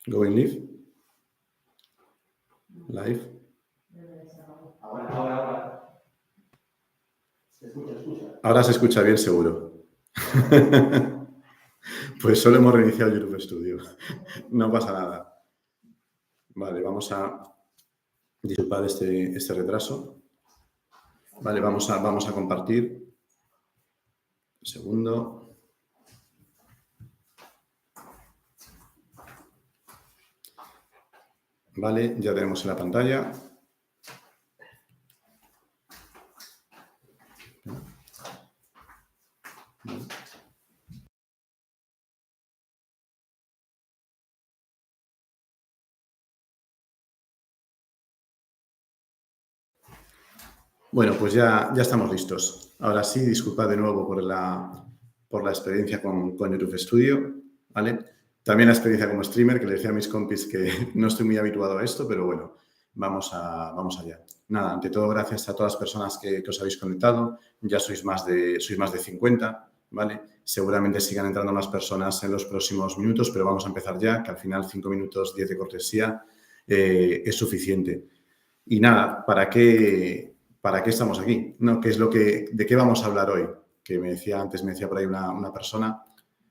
Going live. Live. Ahora. Se escucha. Ahora se escucha bien, seguro. Pues solo hemos reiniciado YouTube Studio. No pasa nada. Vale, vamos a disculpar este retraso. Vale, vamos a compartir. Un segundo. Vale, ya tenemos en la pantalla. Bueno, pues ya estamos listos. Ahora sí, disculpad de nuevo por la experiencia con YouTube Studio, ¿vale? También la experiencia como streamer, que le decía a mis compis que no estoy muy habituado a esto, pero bueno, vamos allá. Nada, ante todo, gracias a todas las personas que os habéis conectado. Ya sois más de 50, ¿vale? Seguramente sigan entrando más personas en los próximos minutos, pero vamos a empezar ya, que al final 5 minutos 10 de cortesía es suficiente. Y nada, ¿para qué estamos aquí? ¿No? ¿De qué vamos a hablar hoy? Que me decía por ahí una persona,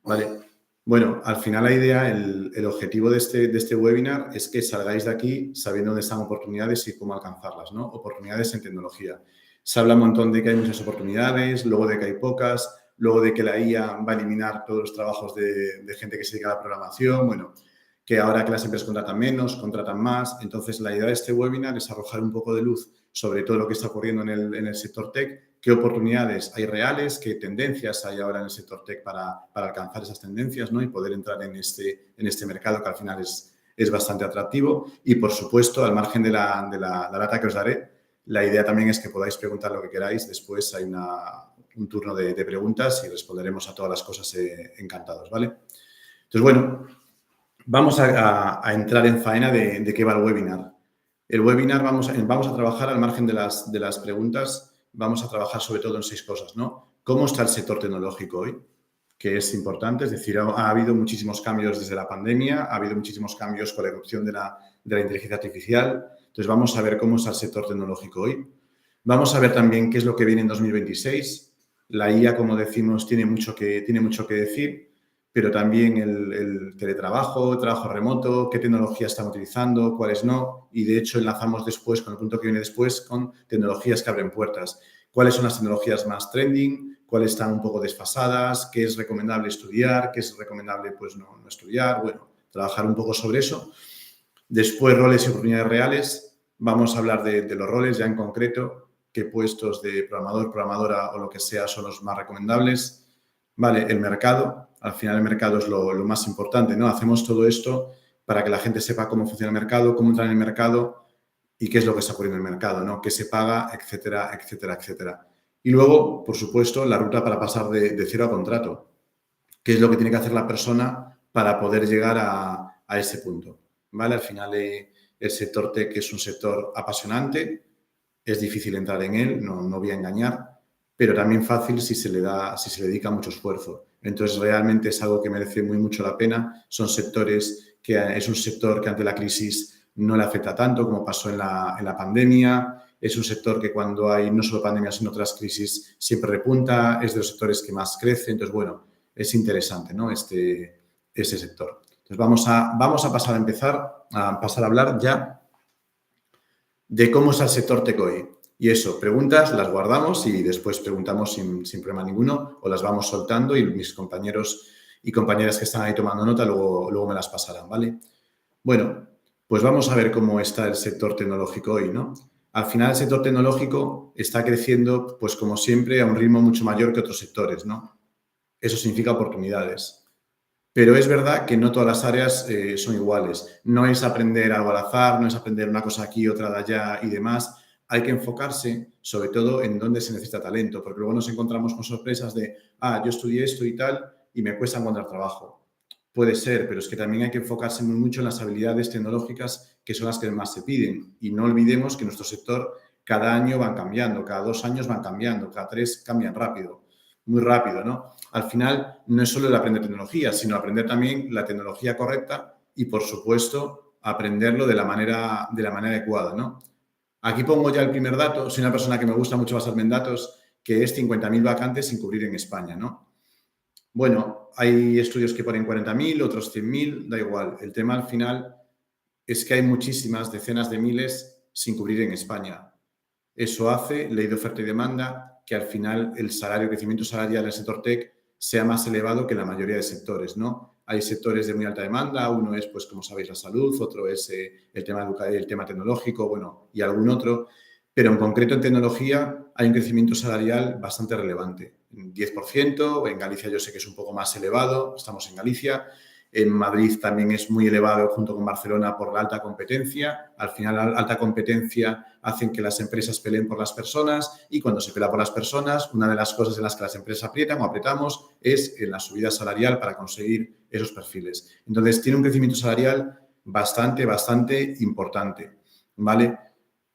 ¿vale? Bueno, al final la idea, el objetivo de este webinar es que salgáis de aquí sabiendo dónde están oportunidades y cómo alcanzarlas, ¿no? Oportunidades en tecnología. Se habla un montón de que hay muchas oportunidades, luego de que hay pocas, luego de que la IA va a eliminar todos los trabajos de gente que se dedica a la programación, bueno, que ahora que las empresas contratan menos, contratan más. Entonces, la idea de este webinar es arrojar un poco de luz sobre todo lo que está ocurriendo en el sector tech, qué oportunidades hay reales, qué tendencias hay ahora en el sector tech para alcanzar esas tendencias, ¿no? Y poder entrar en este mercado que al final es bastante atractivo. Y, por supuesto, al margen de la data que os daré, la idea también es que podáis preguntar lo que queráis. Después hay un turno de preguntas y responderemos a todas las cosas encantados, ¿vale? Entonces, bueno, vamos a entrar en faena de qué va el webinar. El webinar vamos a trabajar al margen de las preguntas, vamos a trabajar sobre todo en 6 cosas, ¿no? ¿Cómo está el sector tecnológico hoy? Que es importante, es decir, ha habido muchísimos cambios desde la pandemia, ha habido muchísimos cambios con la erupción de la inteligencia artificial. Entonces, vamos a ver cómo está el sector tecnológico hoy. Vamos a ver también qué es lo que viene en 2026. La IA, como decimos, tiene mucho que decir, pero también el teletrabajo, el trabajo remoto, qué tecnologías están utilizando, cuáles no. Y, de hecho, enlazamos después con el punto que viene después con tecnologías que abren puertas. ¿Cuáles son las tecnologías más trending? ¿Cuáles están un poco desfasadas? ¿Qué es recomendable estudiar? ¿Qué es recomendable pues, no estudiar? Bueno, trabajar un poco sobre eso. Después, roles y oportunidades reales. Vamos a hablar de los roles ya en concreto, qué puestos de programador, programadora o lo que sea son los más recomendables. Vale, el mercado. Al final el mercado es lo más importante, ¿no? Hacemos todo esto para que la gente sepa cómo funciona el mercado, cómo entrar en el mercado y qué es lo que está ocurriendo en el mercado, ¿no? Qué se paga, etcétera, etcétera, etcétera. Y luego, por supuesto, la ruta para pasar de cero a contrato. ¿Qué es lo que tiene que hacer la persona para poder llegar a ese punto? ¿Vale? Al final el sector tech es un sector apasionante, es difícil entrar en él, no voy a engañar, pero también fácil si se le dedica mucho esfuerzo. Entonces, realmente es algo que merece mucho la pena. Es un sector que ante la crisis no le afecta tanto como pasó en la pandemia. Es un sector que cuando hay no solo pandemia, sino otras crisis, siempre repunta. Es de los sectores que más crece. Entonces, bueno, es interesante, ¿no? Ese sector. Entonces, vamos a pasar a hablar ya de cómo está el sector tech hoy. Y eso, preguntas las guardamos y después preguntamos sin problema ninguno o las vamos soltando y mis compañeros y compañeras que están ahí tomando nota luego me las pasarán, ¿vale? Bueno, pues vamos a ver cómo está el sector tecnológico hoy, ¿no? Al final el sector tecnológico está creciendo, pues como siempre, a un ritmo mucho mayor que otros sectores, ¿no? Eso significa oportunidades. Pero es verdad que no todas las áreas son iguales. No es aprender algo al azar, no es aprender una cosa aquí, otra de allá y demás. Hay que enfocarse sobre todo en dónde se necesita talento, porque luego nos encontramos con sorpresas de, yo estudié esto y tal y me cuesta encontrar trabajo. Puede ser, pero es que también hay que enfocarse muy mucho en las habilidades tecnológicas que son las que más se piden. Y no olvidemos que nuestro sector cada año van cambiando, cada 2 años van cambiando, cada 3 cambian rápido, muy rápido, ¿no? Al final, no es solo el aprender tecnología, sino aprender también la tecnología correcta y, por supuesto, aprenderlo de la manera adecuada, ¿no? Aquí pongo ya el primer dato. Soy una persona que me gusta mucho basarme en datos, que es 50.000 vacantes sin cubrir en España, ¿no? Bueno, hay estudios que ponen 40.000, otros 100.000, da igual. El tema al final es que hay muchísimas, decenas de miles sin cubrir en España. Eso hace, ley de oferta y demanda, que al final el crecimiento salarial del sector tech sea más elevado que en la mayoría de sectores, ¿no? Hay sectores de muy alta demanda, uno es, pues, como sabéis, la salud, otro es el tema tecnológico, bueno, y algún otro, pero en concreto en tecnología hay un crecimiento salarial bastante relevante, 10%, en Galicia yo sé que es un poco más elevado, estamos en Galicia, en Madrid también es muy elevado junto con Barcelona por la alta competencia. Al final, la alta competencia hace que las empresas peleen por las personas y cuando se pelea por las personas, una de las cosas en las que las empresas aprietan o apretamos es en la subida salarial para conseguir esos perfiles. Entonces, tiene un crecimiento salarial bastante importante, ¿vale?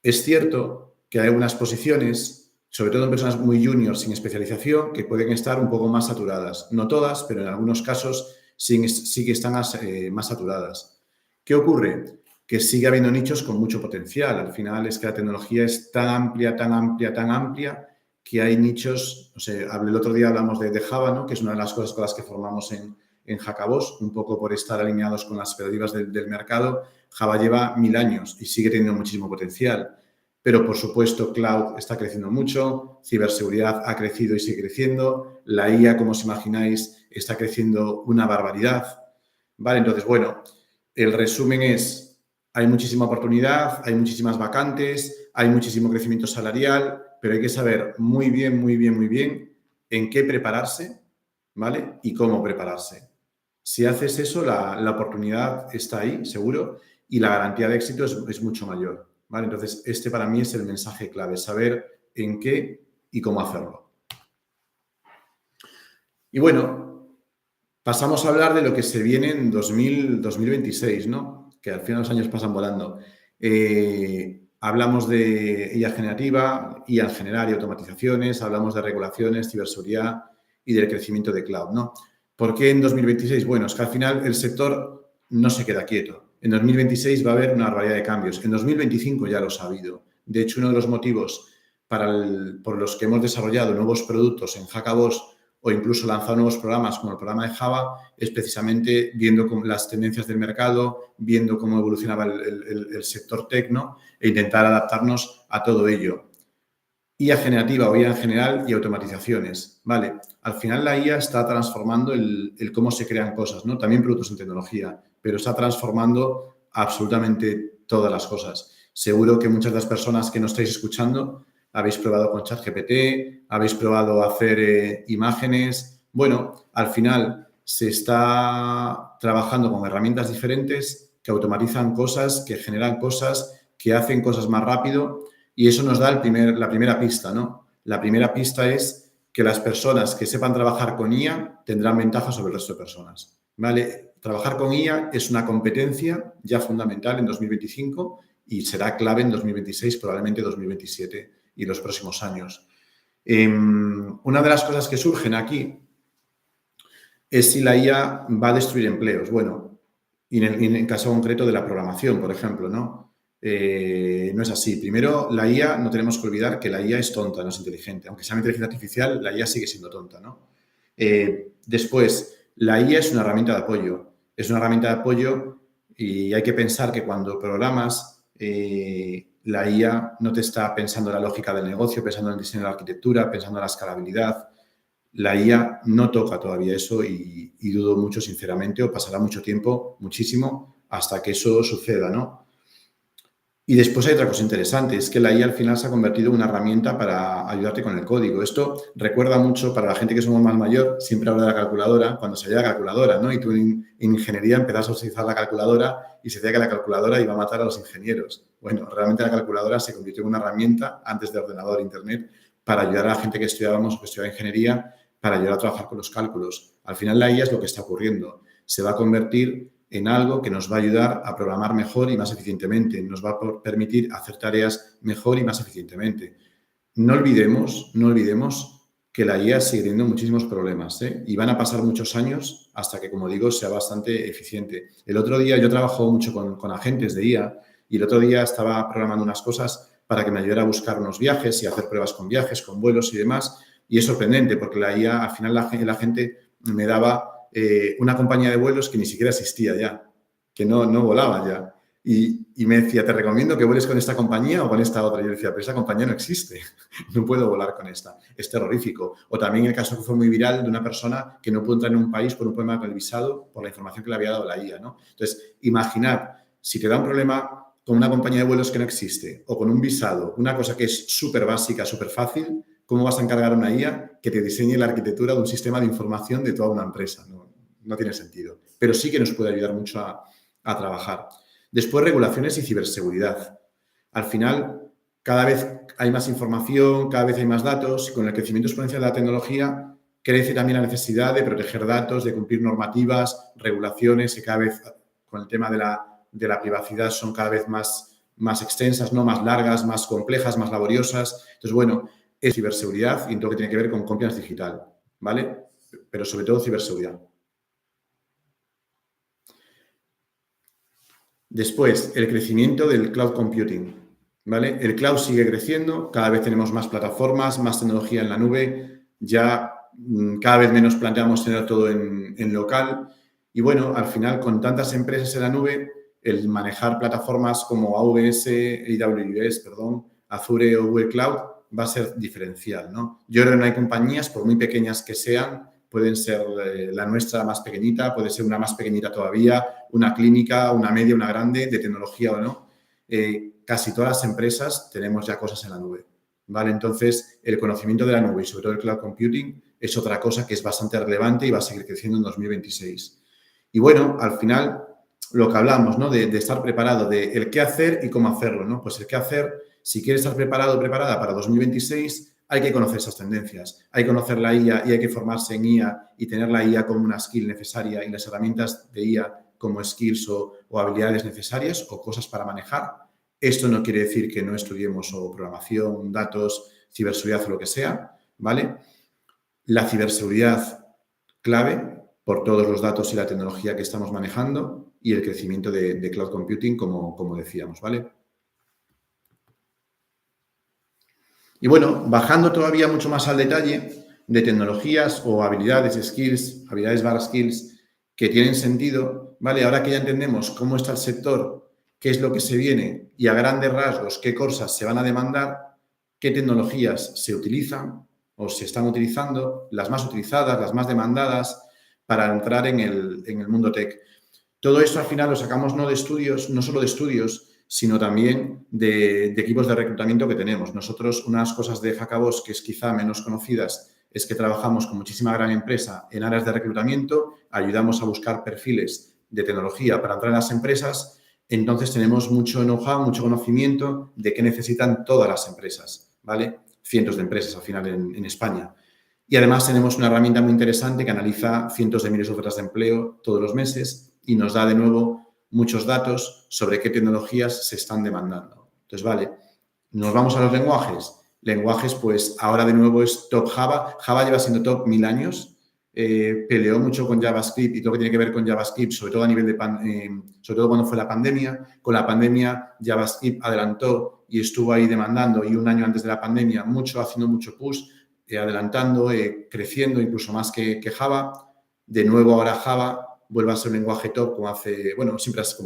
Es cierto que hay algunas posiciones, sobre todo en personas muy juniors sin especialización, que pueden estar un poco más saturadas. No todas, pero en algunos casos sí que están más saturadas. ¿Qué ocurre? Que sigue habiendo nichos con mucho potencial. Al final es que la tecnología es tan amplia, que hay nichos, no sé, el otro día hablamos de Java, ¿no? Que es una de las cosas con las que formamos en Hackabos, un poco por estar alineados con las expectativas del mercado. Java lleva 1000 años y sigue teniendo muchísimo potencial. Pero, por supuesto, cloud está creciendo mucho, ciberseguridad ha crecido y sigue creciendo, la IA, como os imagináis, está creciendo una barbaridad, ¿vale? Entonces, bueno, el resumen es, hay muchísima oportunidad, hay muchísimas vacantes, hay muchísimo crecimiento salarial, pero hay que saber muy bien en qué prepararse, ¿vale? Y cómo prepararse. Si haces eso, la oportunidad está ahí, seguro, y la garantía de éxito es mucho mayor. ¿Vale? Entonces, este para mí es el mensaje clave, saber en qué y cómo hacerlo. Y bueno, pasamos a hablar de lo que se viene en 2026, ¿no? Que al final los años pasan volando. Hablamos de IA generativa, IA en general y automatizaciones, hablamos de regulaciones, ciberseguridad y del crecimiento de cloud, ¿no? ¿Por qué en 2026? Bueno, es que al final el sector no se queda quieto. En 2026 va a haber una barbaridad de cambios. En 2025 ya los ha habido. De hecho, uno de los motivos por los que hemos desarrollado nuevos productos en Hackabos o incluso lanzado nuevos programas como el programa de Java es precisamente viendo las tendencias del mercado, viendo cómo evolucionaba el sector tech, ¿no? E intentar adaptarnos a todo ello. IA generativa o IA en general y automatizaciones, ¿vale? Al final la IA está transformando el cómo se crean cosas, ¿no? También productos en tecnología, pero está transformando absolutamente todas las cosas. Seguro que muchas de las personas que nos estáis escuchando habéis probado con ChatGPT, habéis probado hacer imágenes. Bueno, al final se está trabajando con herramientas diferentes que automatizan cosas, que generan cosas, que hacen cosas más rápido. Y eso nos da la primera pista, ¿no? La primera pista es que las personas que sepan trabajar con IA tendrán ventaja sobre el resto de personas, ¿vale? Trabajar con IA es una competencia ya fundamental en 2025 y será clave en 2026, probablemente 2027 y los próximos años. Una de las cosas que surgen aquí es si la IA va a destruir empleos. Bueno, y en el caso concreto de la programación, por ejemplo, ¿no? No es así. Primero, la IA, no tenemos que olvidar que la IA es tonta, no es inteligente. Aunque sea una inteligencia artificial, la IA sigue siendo tonta, ¿no? Después, la IA es una herramienta de apoyo. Es una herramienta de apoyo y hay que pensar que cuando programas, la IA no te está pensando en la lógica del negocio, pensando en el diseño de la arquitectura, pensando en la escalabilidad. La IA no toca todavía eso y dudo mucho, sinceramente, o pasará mucho tiempo, muchísimo, hasta que eso suceda, ¿no? Y después hay otra cosa interesante, es que la IA al final se ha convertido en una herramienta para ayudarte con el código. Esto recuerda mucho, para la gente que somos más mayor, siempre habla de la calculadora, cuando salía la calculadora, ¿no? Y tú en ingeniería empezabas a utilizar la calculadora y se decía que la calculadora iba a matar a los ingenieros. Bueno, realmente la calculadora se convirtió en una herramienta, antes de ordenador, internet, para ayudar a la gente que estudiábamos o que estudiaba ingeniería, para ayudar a trabajar con los cálculos. Al final la IA es lo que está ocurriendo. Se va a convertir en algo que nos va a ayudar a programar mejor y más eficientemente, nos va a permitir hacer tareas mejor y más eficientemente. No olvidemos que la IA sigue teniendo muchísimos problemas, ¿eh? Y van a pasar muchos años hasta que, como digo, sea bastante eficiente. El otro día yo trabajo mucho con agentes de IA y el otro día estaba programando unas cosas para que me ayudara a buscar unos viajes y hacer pruebas con viajes, con vuelos y demás. Y es sorprendente porque la IA, al final el agente me daba una compañía de vuelos que ni siquiera existía ya, que no volaba ya. Y me decía, te recomiendo que vueles con esta compañía o con esta otra. Y yo decía, pero esta compañía no existe, no puedo volar con esta. Es terrorífico. O también el caso que fue muy viral de una persona que no pudo entrar en un país por un problema con el visado por la información que le había dado la IA, ¿no? Entonces, imaginad, si te da un problema con una compañía de vuelos que no existe o con un visado, una cosa que es súper básica, súper fácil, ¿cómo vas a encargar a una IA que te diseñe la arquitectura de un sistema de información de toda una empresa? No tiene sentido. Pero sí que nos puede ayudar mucho a trabajar. Después, regulaciones y ciberseguridad. Al final, cada vez hay más información, cada vez hay más datos y con el crecimiento exponencial de la tecnología crece también la necesidad de proteger datos, de cumplir normativas, regulaciones que cada vez, con el tema de la privacidad, son cada vez más extensas, ¿no? Más largas, más complejas, más laboriosas. Entonces, bueno, es ciberseguridad y todo lo que tiene que ver con compliance digital, ¿vale? Pero sobre todo ciberseguridad. Después, el crecimiento del cloud computing, ¿vale? El cloud sigue creciendo, cada vez tenemos más plataformas, más tecnología en la nube, ya cada vez menos planteamos tener todo en local y, bueno, al final, con tantas empresas en la nube, el manejar plataformas como AWS, Azure o Google Cloud va a ser diferencial, ¿no? Yo creo que no hay compañías, por muy pequeñas que sean, pueden ser la nuestra más pequeñita, puede ser una más pequeñita todavía, una clínica, una media, una grande, de tecnología o no. Casi todas las empresas tenemos ya cosas en la nube, ¿vale? Entonces, el conocimiento de la nube y sobre todo el cloud computing es otra cosa que es bastante relevante y va a seguir creciendo en 2026. Y, bueno, al final, lo que hablamos, ¿no? De estar preparado, de el qué hacer y cómo hacerlo, ¿no? Pues el qué hacer, si quieres estar preparado o preparada para 2026, hay que conocer esas tendencias, hay que conocer la IA y hay que formarse en IA y tener la IA como una skill necesaria y las herramientas de IA como skills o habilidades necesarias o cosas para manejar. Esto no quiere decir que no estudiemos o programación, datos, ciberseguridad o lo que sea, ¿vale? La ciberseguridad clave por todos los datos y la tecnología que estamos manejando y el crecimiento de cloud computing, como decíamos, ¿vale? Y, bueno, bajando todavía mucho más al detalle de tecnologías o habilidades, skills, habilidades / skills que tienen sentido, ¿vale? Ahora que ya entendemos cómo está el sector, qué es lo que se viene y a grandes rasgos qué cosas se van a demandar, qué tecnologías se utilizan o se están utilizando, las más utilizadas, las más demandadas para entrar en el mundo tech. Todo esto al final lo sacamos no solo de estudios, sino también de equipos de reclutamiento que tenemos. Nosotros, unas cosas de Hackabos que es quizá menos conocidas, es que trabajamos con muchísima gran empresa en áreas de reclutamiento, ayudamos a buscar perfiles de tecnología para entrar en las empresas, entonces tenemos mucho know-how, mucho conocimiento de qué necesitan todas las empresas, ¿vale? Cientos de empresas al final en España. Y además tenemos una herramienta muy interesante que analiza cientos de miles de ofertas de empleo todos los meses y nos da de nuevo muchos datos sobre qué tecnologías se están demandando. Entonces, vale, nos vamos a los lenguajes. Lenguajes, pues ahora de nuevo es top Java. Java lleva siendo top 1000 años. Peleó mucho con JavaScript y todo lo que tiene que ver con JavaScript, sobre todo a nivel sobre todo cuando fue la pandemia. Con la pandemia JavaScript adelantó y estuvo ahí demandando y un año antes de la pandemia haciendo mucho push, adelantando, creciendo incluso más que Java. De nuevo ahora Java vuelve a ser un lenguaje top como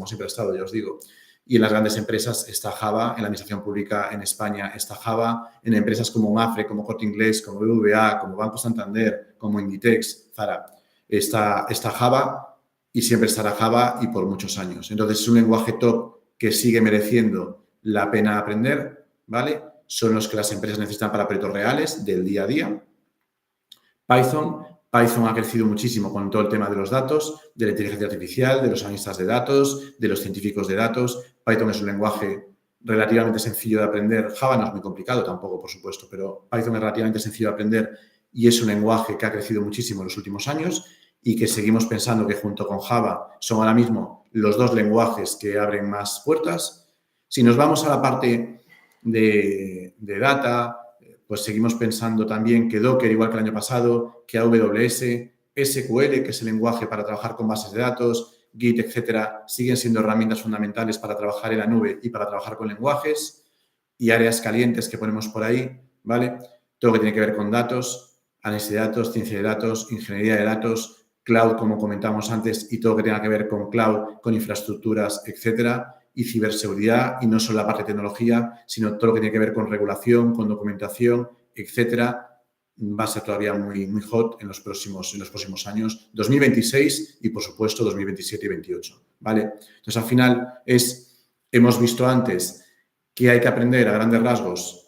siempre ha estado, ya os digo. Y en las grandes empresas está Java, en la administración pública en España está Java, en empresas como Mafre, como Corte Inglés, como BBVA, como Banco Santander, como Inditex, Zara, está Java y siempre estará Java y por muchos años. Entonces es un lenguaje top que sigue mereciendo la pena aprender, ¿vale? Son los que las empresas necesitan para proyectos reales del día a día. Python ha crecido muchísimo con todo el tema de los datos, de la inteligencia artificial, de los analistas de datos, de los científicos de datos. Python es un lenguaje relativamente sencillo de aprender. Java no es muy complicado tampoco, por supuesto, pero Python es relativamente sencillo de aprender y es un lenguaje que ha crecido muchísimo en los últimos años y que seguimos pensando que junto con Java son ahora mismo los dos lenguajes que abren más puertas. Si nos vamos a la parte de data, pues seguimos pensando también que Docker, igual que el año pasado, que AWS, SQL, que es el lenguaje para trabajar con bases de datos, Git, etcétera, siguen siendo herramientas fundamentales para trabajar en la nube y para trabajar con lenguajes y áreas calientes que ponemos por ahí, ¿vale? Todo lo que tiene que ver con datos, análisis de datos, ciencia de datos, ingeniería de datos, cloud, como comentamos antes, y todo lo que tenga que ver con cloud, con infraestructuras, etcétera, y ciberseguridad, y no solo la parte de tecnología, sino todo lo que tiene que ver con regulación, con documentación, etcétera, va a ser todavía muy, muy hot en los próximos años, 2026 y, por supuesto, 2027 y 2028, ¿vale? Entonces, al final, hemos visto antes que hay que aprender a grandes rasgos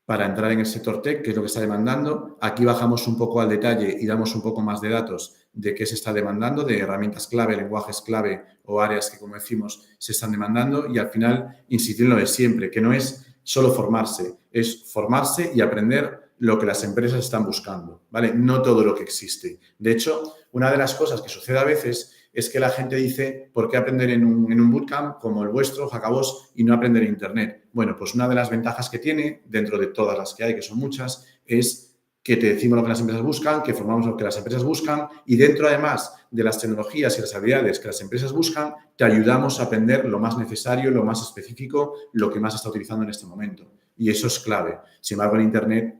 para entrar en el sector tech, que es lo que está demandando. Aquí bajamos un poco al detalle y damos un poco más de datos de qué se está demandando, de herramientas clave, lenguajes clave o áreas que, como decimos, se están demandando. Y al final, insistir en lo de siempre, que no es solo formarse, es formarse y aprender lo que las empresas están buscando, ¿vale? No todo lo que existe. De hecho, una de las cosas que sucede a veces es que la gente dice, ¿por qué aprender en un bootcamp como el vuestro, Hackabos, y no aprender en Internet? Bueno, pues una de las ventajas que tiene, dentro de todas las que hay, que son muchas, es que te decimos lo que las empresas buscan, que formamos lo que las empresas buscan y dentro, además, de las tecnologías y las habilidades que las empresas buscan, te ayudamos a aprender lo más necesario, lo más específico, lo que más se está utilizando en este momento. Y eso es clave. Sin embargo, en Internet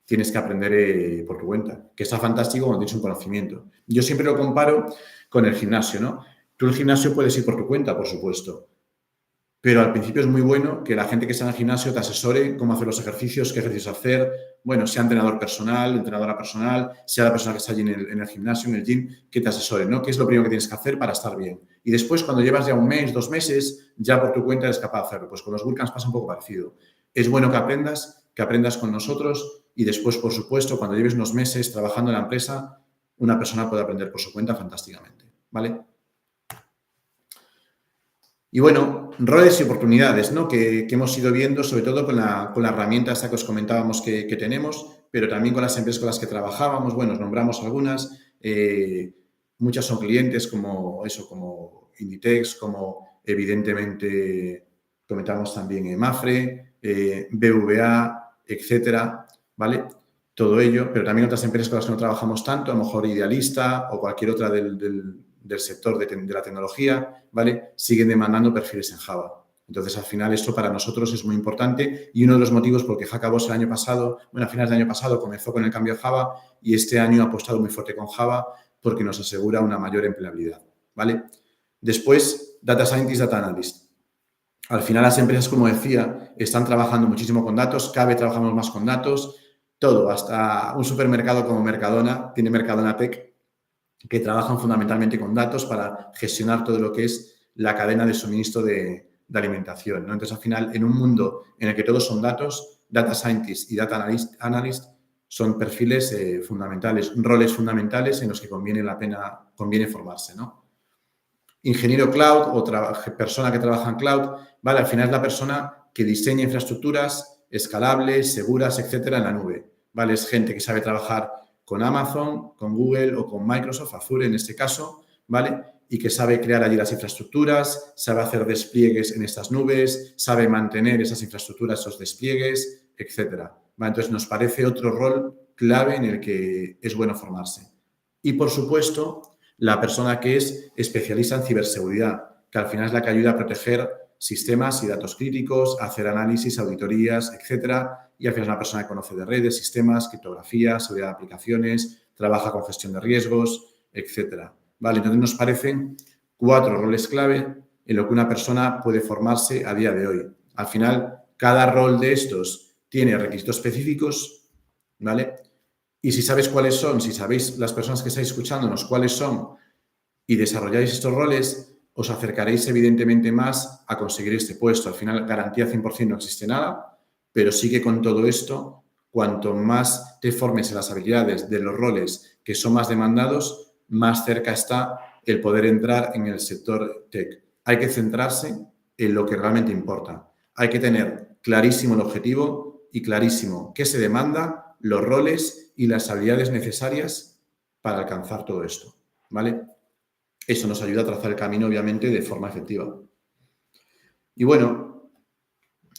tienes que aprender por tu cuenta, que está fantástico cuando tienes un conocimiento. Yo siempre lo comparo con el gimnasio, ¿no? Tú el gimnasio puedes ir por tu cuenta, por supuesto, pero al principio es muy bueno que la gente que está en el gimnasio te asesore cómo hacer los ejercicios, qué ejercicios hacer, bueno, sea entrenador personal, entrenadora personal, sea la persona que está allí en el gimnasio, en el gym, que te asesore, ¿no? ¿Qué es lo primero que tienes que hacer para estar bien? Y después, cuando llevas ya un mes, 2 meses, ya por tu cuenta eres capaz de hacerlo. Pues con los bootcamps pasa un poco parecido. Es bueno que aprendas con nosotros y después, por supuesto, cuando lleves unos meses trabajando en la empresa, una persona puede aprender por su cuenta fantásticamente, ¿vale? Y bueno, roles y oportunidades, ¿no? Que hemos ido viendo, sobre todo con la herramienta esta que os comentábamos que tenemos, pero también con las empresas con las que trabajábamos. Bueno, os nombramos algunas. Muchas son clientes como Inditex, como evidentemente comentamos también Mapfre, BVA, etcétera, ¿vale? Todo ello, pero también otras empresas con las que no trabajamos tanto, a lo mejor Idealista o cualquier otra del sector de la tecnología, ¿vale? Siguen demandando perfiles en Java. Entonces, al final, esto para nosotros es muy importante y uno de los motivos por que Hackabos el año pasado, bueno, a finales del año pasado comenzó con el cambio de Java y este año ha apostado muy fuerte con Java porque nos asegura una mayor empleabilidad, ¿vale? Después, Data Scientist, Data Analyst. Al final, las empresas, como decía, están trabajando muchísimo con datos, cada vez trabajamos más con datos, todo, hasta un supermercado como Mercadona, tiene Mercadona Tech, que trabajan fundamentalmente con datos para gestionar todo lo que es la cadena de suministro de alimentación, ¿no? Entonces, al final, en un mundo en el que todos son datos, Data Scientist y Data Analyst son perfiles fundamentales, roles fundamentales en los que conviene formarse, ¿no? Ingeniero cloud o persona que trabaja en cloud, ¿vale? Al final es la persona que diseña infraestructuras escalables, seguras, etcétera, en la nube, ¿vale? Es gente que sabe trabajar con Amazon, con Google o con Microsoft, Azure en este caso, ¿vale? Y que sabe crear allí las infraestructuras, sabe hacer despliegues en estas nubes, sabe mantener esas infraestructuras, esos despliegues, etcétera, ¿vale? Entonces, nos parece otro rol clave en el que es bueno formarse. Y, por supuesto, la persona que es especialista en ciberseguridad, que al final es la que ayuda a proteger sistemas y datos críticos, a hacer análisis, auditorías, etcétera. Y al final es una persona que conoce de redes, sistemas, criptografía, seguridad de aplicaciones, trabaja con gestión de riesgos, etcétera. ¿Vale? Entonces nos parecen 4 roles clave en lo que una persona puede formarse a día de hoy. Al final, cada rol de estos tiene requisitos específicos, ¿vale? Y si sabes cuáles son, si sabéis las personas que estáis escuchándonos cuáles son y desarrolláis estos roles, os acercaréis evidentemente más a conseguir este puesto. Al final, garantía 100% no existe nada, pero sí que con todo esto, cuanto más te formes en las habilidades de los roles que son más demandados, más cerca está el poder entrar en el sector tech. Hay que centrarse en lo que realmente importa. Hay que tener clarísimo el objetivo y clarísimo qué se demanda, los roles y las habilidades necesarias para alcanzar todo esto, ¿vale? Eso nos ayuda a trazar el camino, obviamente, de forma efectiva. Y bueno,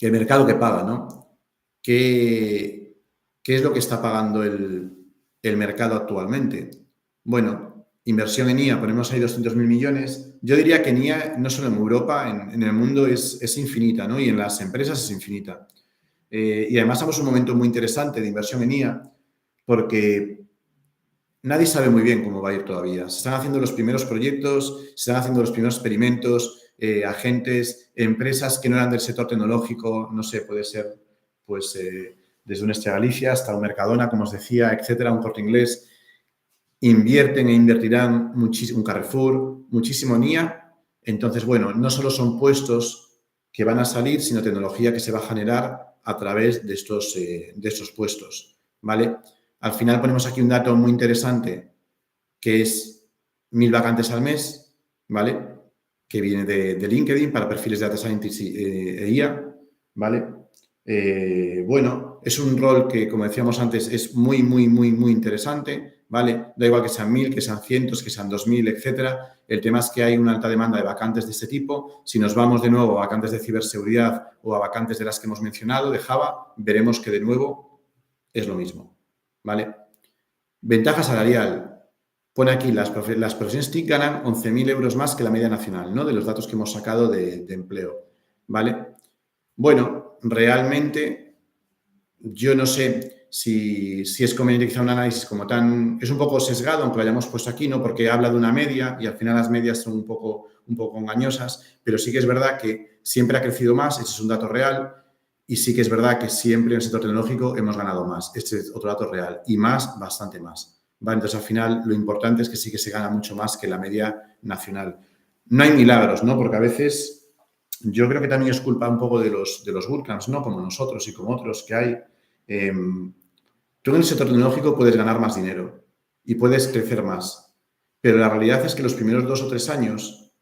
el mercado que paga, ¿no? ¿Qué ¿qué es lo que está pagando el mercado actualmente? Bueno, inversión en IA, ponemos ahí 200.000 millones. Yo diría que en IA, no solo en Europa, en el mundo es infinita, ¿no? Y en las empresas es infinita. Y además estamos en un momento muy interesante de inversión en IA porque nadie sabe muy bien cómo va a ir todavía. Se están haciendo los primeros proyectos, se están haciendo los primeros experimentos, agentes, empresas que no eran del sector tecnológico, no sé, puede ser pues desde un Estia Galicia hasta un Mercadona, como os decía, etcétera, un Corte Inglés, invierten e invertirán muchísimo, un Carrefour, muchísimo en IA. Entonces, bueno, no solo son puestos que van a salir, sino tecnología que se va a generar a través de estos puestos, ¿vale? Al final ponemos aquí un dato muy interesante que es 1.000 vacantes al mes, ¿vale? Que viene de LinkedIn para perfiles de Data Scientist e IA, ¿vale? Bueno, es un rol que, como decíamos antes, es muy, muy, muy, muy interesante, ¿vale? Da igual que sean 1.000, que sean cientos, que sean 2.000, etcétera. El tema es que hay una alta demanda de vacantes de este tipo. Si nos vamos de nuevo a vacantes de ciberseguridad o a vacantes de las que hemos mencionado, de Java, veremos que de nuevo es lo mismo, ¿vale? Ventaja salarial. Pone aquí, las profesiones TIC ganan 11.000 euros más que la media nacional, ¿no? De los datos que hemos sacado de empleo, ¿vale? Bueno, realmente yo no sé si es conveniente quizá un análisis como tan... Es un poco sesgado, aunque lo hayamos puesto aquí, ¿no? Porque habla de una media y al final las medias son un poco engañosas, pero sí que es verdad que siempre ha crecido más, ese es un dato real, y sí que es verdad que siempre en el sector tecnológico hemos ganado más. Este es otro dato real y más, bastante más. ¿Vale? Entonces, al final, lo importante es que sí que se gana mucho más que la media nacional. No hay milagros, ¿no? Porque a veces yo creo que también es culpa un poco de los bootcamps, ¿no? Como nosotros y como otros que hay. Tú en el sector tecnológico puedes ganar más dinero y puedes crecer más, pero la realidad es que los primeros 2 o 3 años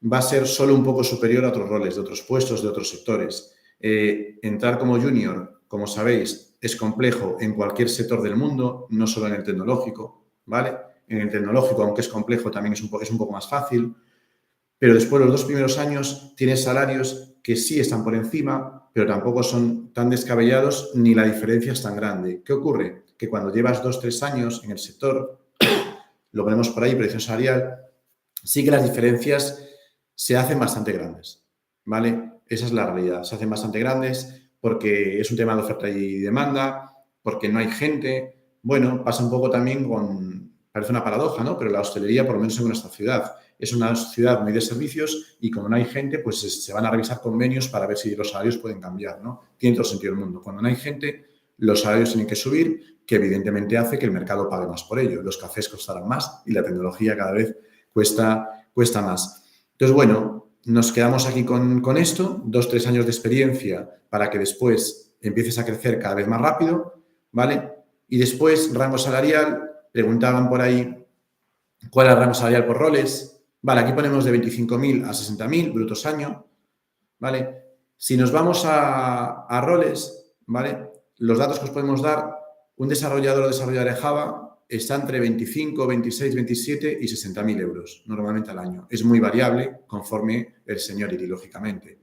va a ser solo un poco superior a otros roles, de otros puestos, de otros sectores. Entrar como junior, como sabéis, es complejo en cualquier sector del mundo, no solo en el tecnológico, ¿vale? En el tecnológico, aunque es complejo, también es un poco más fácil. Pero después, los 2 primeros años, tienes salarios que sí están por encima, pero tampoco son tan descabellados ni la diferencia es tan grande. ¿Qué ocurre? Que cuando llevas 2 o 3 años en el sector, lo ponemos por ahí, proyección salarial, sí que las diferencias se hacen bastante grandes, ¿vale? Esa es la realidad. Se hacen bastante grandes porque es un tema de oferta y demanda, porque no hay gente. Bueno, pasa un poco también con... Parece una paradoja, ¿no? Pero la hostelería, por lo menos en nuestra ciudad, es una ciudad muy de servicios y como no hay gente, pues se van a revisar convenios para ver si los salarios pueden cambiar, ¿no? Tiene todo el sentido del mundo. Cuando no hay gente, los salarios tienen que subir, que evidentemente hace que el mercado pague más por ello. Los cafés costarán más y la tecnología cada vez cuesta más. Entonces, bueno, nos quedamos aquí con esto, 2 o 3 años de experiencia para que después empieces a crecer cada vez más rápido, ¿vale? Y después, rango salarial, preguntaban por ahí cuál era el rango salarial por roles. Vale, aquí ponemos de 25.000 a 60.000 brutos año, ¿vale? Si nos vamos a roles, ¿vale? Los datos que os podemos dar, un desarrollador o desarrolladora de Java está entre 25, 26, 27 y 60.000 euros normalmente al año. Es muy variable conforme el seniority, lógicamente.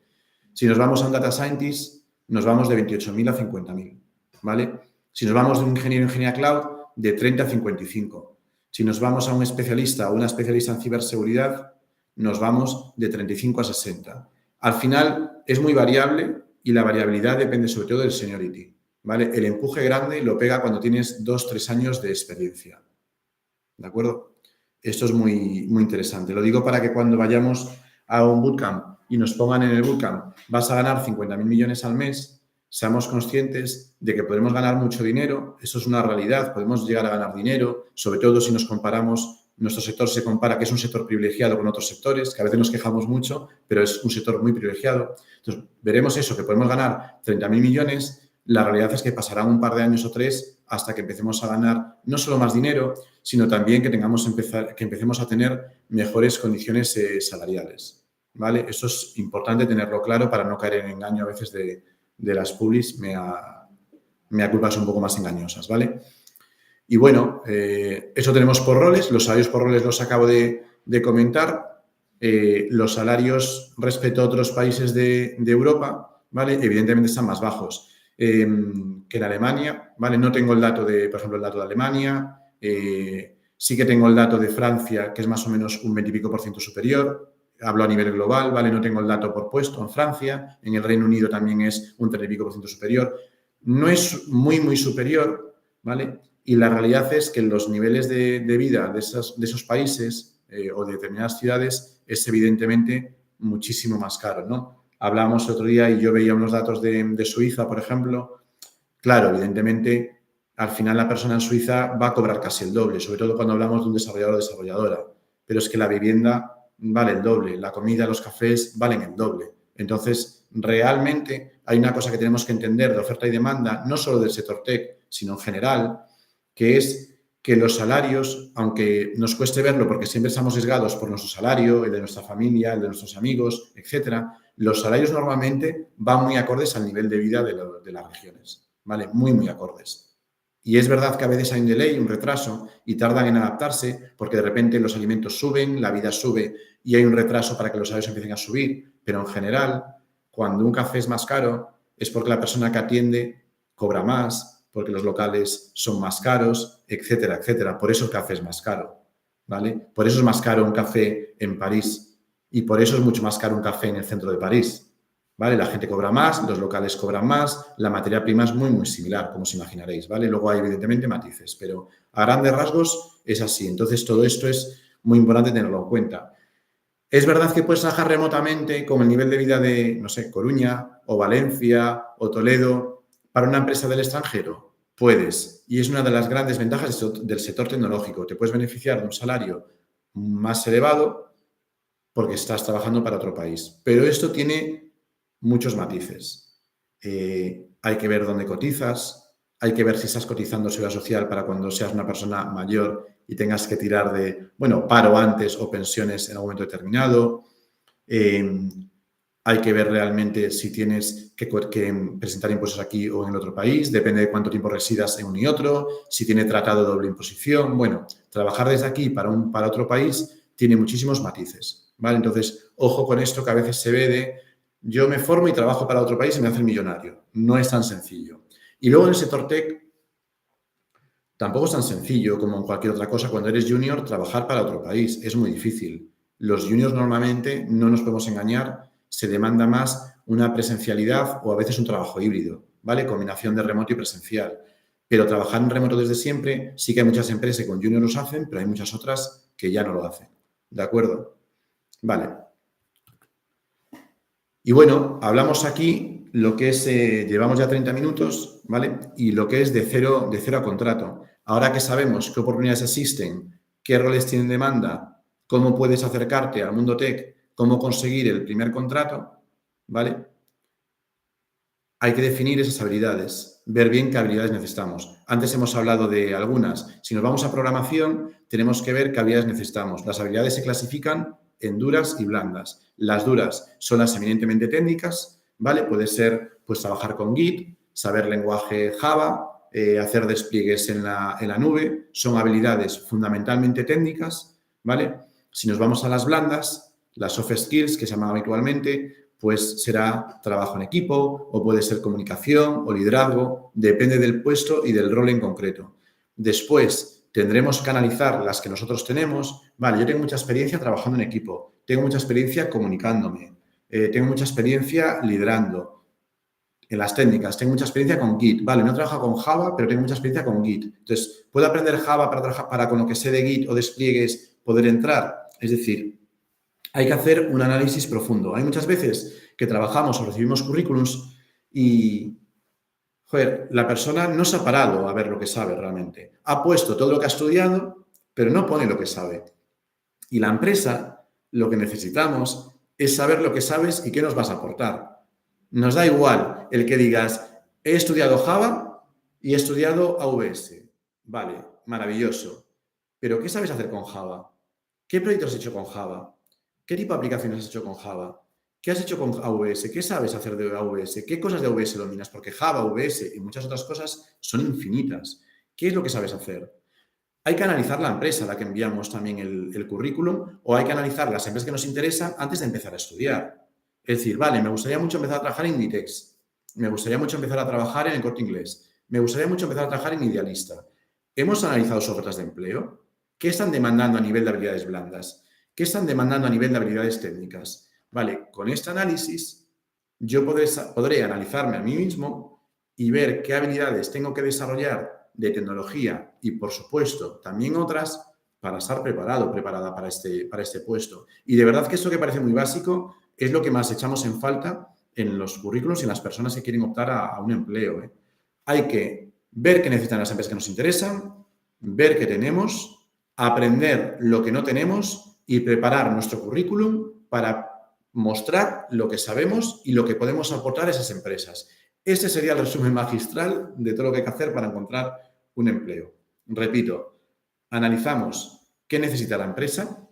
Si nos vamos a un data scientist, nos vamos de 28.000 a 50.000, ¿vale? Si nos vamos de un ingeniero o ingeniera cloud, de 30 a 55. Si nos vamos a un especialista o una especialista en ciberseguridad, nos vamos de 35 a 60. Al final es muy variable y la variabilidad depende sobre todo del seniority, ¿vale? El empuje grande lo pega cuando tienes 2 o 3 años de experiencia, ¿de acuerdo? Esto es muy, muy interesante. Lo digo para que cuando vayamos a un bootcamp y nos pongan en el bootcamp, vas a ganar 50.000 millones al mes, seamos conscientes de que podemos ganar mucho dinero. Eso es una realidad, podemos llegar a ganar dinero, sobre todo si nos comparamos, nuestro sector se compara, que es un sector privilegiado con otros sectores, que a veces nos quejamos mucho, pero es un sector muy privilegiado. Entonces, veremos eso, que podemos ganar 30.000 millones. La realidad es que pasará un par de años o 3 hasta que empecemos a ganar no solo más dinero, sino también que empecemos a tener mejores condiciones salariales, ¿vale? Eso es importante tenerlo claro para no caer en engaño a veces de las publis, me culpas un poco más engañosas, ¿vale? Y bueno, eso tenemos por roles, los salarios por roles los acabo de comentar, los salarios respecto a otros países de Europa, ¿vale? Evidentemente están más bajos. que en Alemania, ¿vale? No tengo el dato de, por ejemplo, el dato de Alemania, sí que tengo el dato de Francia, que es más o menos un 20 y pico % superior. Hablo a nivel global, ¿vale? No tengo el dato por puesto en Francia. En el Reino Unido también es un 30 y pico % superior. No es muy, muy superior, ¿vale? Y la realidad es que los niveles de vida de esos países o de determinadas ciudades es evidentemente muchísimo más caro, ¿no? Hablábamos otro día y yo veía unos datos de Suiza, por ejemplo. Claro, evidentemente, al final la persona en Suiza va a cobrar casi el doble, sobre todo cuando hablamos de un desarrollador o desarrolladora. Pero es que la vivienda vale el doble, la comida, los cafés valen el doble. Entonces, realmente hay una cosa que tenemos que entender de oferta y demanda, no solo del sector tech, sino en general, que es que los salarios, aunque nos cueste verlo porque siempre estamos sesgados por nuestro salario, el de nuestra familia, el de nuestros amigos, etcétera, los salarios normalmente van muy acordes al nivel de vida de las regiones, ¿vale? Muy, muy acordes. Y es verdad que a veces hay un delay, un retraso, y tardan en adaptarse porque de repente los alimentos suben, la vida sube y hay un retraso para que los salarios empiecen a subir. Pero en general, cuando un café es más caro, es porque la persona que atiende cobra más, porque los locales son más caros, etcétera, etcétera. Por eso el café es más caro, ¿vale? Por eso es más caro un café en París y por eso es mucho más caro un café en el centro de París, ¿vale? La gente cobra más, los locales cobran más, la materia prima es muy, muy similar, como os imaginaréis, ¿vale? Luego hay, evidentemente, matices, pero a grandes rasgos es así. Entonces, todo esto es muy importante tenerlo en cuenta. Es verdad que puedes trabajar remotamente con el nivel de vida de, no sé, Coruña o Valencia o Toledo para una empresa del extranjero. Puedes. Y es una de las grandes ventajas del sector tecnológico. Te puedes beneficiar de un salario más elevado porque estás trabajando para otro país. Pero esto tiene muchos matices. Hay que ver dónde cotizas, hay que ver si estás cotizando seguridad social para cuando seas una persona mayor y tengas que tirar de, bueno, paro antes o pensiones en algún momento determinado. Hay que ver realmente si tienes que presentar impuestos aquí o en el otro país, depende de cuánto tiempo residas en uno y otro, si tiene tratado de doble imposición. Bueno, trabajar desde aquí para otro país tiene muchísimos matices, ¿vale? Entonces, ojo con esto que a veces se ve de yo me formo y trabajo para otro país y me hace millonario. No es tan sencillo. Y luego en el sector tech tampoco es tan sencillo como en cualquier otra cosa. Cuando eres junior, trabajar para otro país es muy difícil. Los juniors normalmente, no nos podemos engañar, se demanda más una presencialidad o a veces un trabajo híbrido, ¿vale? Combinación de remoto y presencial. Pero trabajar en remoto desde siempre, sí que hay muchas empresas que con juniors los hacen, pero hay muchas otras que ya no lo hacen. ¿De acuerdo? Vale. Y bueno, hablamos aquí lo que es, llevamos ya 30 minutos, ¿vale? Y lo que es de cero a contrato. Ahora que sabemos qué oportunidades existen, qué roles tienen demanda, cómo puedes acercarte al mundo tech, cómo conseguir el primer contrato, ¿vale? Hay que definir esas habilidades, ver bien qué habilidades necesitamos. Antes hemos hablado de algunas. Si nos vamos a programación, tenemos que ver qué habilidades necesitamos. Las habilidades se clasifican en duras y blandas. Las duras son las eminentemente técnicas, ¿vale? Puede ser, pues, trabajar con Git, saber lenguaje Java, hacer despliegues en la nube. Son habilidades fundamentalmente técnicas, ¿vale? Si nos vamos a las blandas, las soft skills, que se llaman habitualmente, pues será trabajo en equipo o puede ser comunicación o liderazgo, depende del puesto y del rol en concreto. Después tendremos que analizar las que nosotros tenemos. Vale, yo tengo mucha experiencia trabajando en equipo, tengo mucha experiencia comunicándome, tengo mucha experiencia liderando en las técnicas, tengo mucha experiencia con Git. Vale, no trabajo con Java, pero tengo mucha experiencia con Git. Entonces, ¿puedo aprender Java para trabajar para con lo que sé de Git o despliegues poder entrar? Es decir, hay que hacer un análisis profundo. Hay muchas veces que trabajamos o recibimos currículums y, joder, la persona no se ha parado a ver lo que sabe realmente. Ha puesto todo lo que ha estudiado, pero no pone lo que sabe. Y la empresa, lo que necesitamos es saber lo que sabes y qué nos vas a aportar. Nos da igual el que digas, he estudiado Java y he estudiado AWS. Vale, maravilloso. Pero ¿qué sabes hacer con Java? ¿Qué proyectos has hecho con Java? ¿Qué tipo de aplicaciones has hecho con Java? ¿Qué has hecho con AWS? ¿Qué sabes hacer de AWS? ¿Qué cosas de AWS dominas? Porque Java, AWS y muchas otras cosas son infinitas. ¿Qué es lo que sabes hacer? Hay que analizar la empresa a la que enviamos también el currículum o hay que analizar las empresas que nos interesan antes de empezar a estudiar. Es decir, vale, me gustaría mucho empezar a trabajar en Inditex. Me gustaría mucho empezar a trabajar en el Corte Inglés. Me gustaría mucho empezar a trabajar en Idealista. Hemos analizado sus ofertas de empleo. ¿Qué están demandando a nivel de habilidades blandas? ¿Qué están demandando a nivel de habilidades técnicas? Vale, con este análisis yo podré analizarme a mí mismo y ver qué habilidades tengo que desarrollar de tecnología y, por supuesto, también otras para estar preparado, preparada para este puesto. Y de verdad que esto que parece muy básico es lo que más echamos en falta en los currículos y en las personas que quieren optar a un empleo. Hay que ver qué necesitan las empresas que nos interesan, ver qué tenemos, aprender lo que no tenemos y preparar nuestro currículum para mostrar lo que sabemos y lo que podemos aportar a esas empresas. Ese sería el resumen magistral de todo lo que hay que hacer para encontrar un empleo. Repito, analizamos qué necesita la empresa,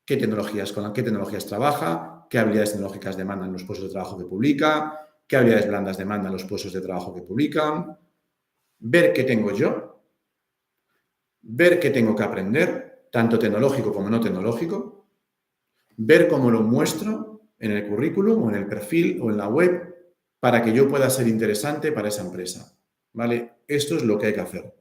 qué tecnologías trabaja, qué habilidades tecnológicas demandan los puestos de trabajo que publica, qué habilidades blandas demandan los puestos de trabajo que publican, ver qué tengo yo, ver qué tengo que aprender, tanto tecnológico como no tecnológico, ver cómo lo muestro en el currículum o en el perfil o en la web para que yo pueda ser interesante para esa empresa, ¿vale? Esto es lo que hay que hacer.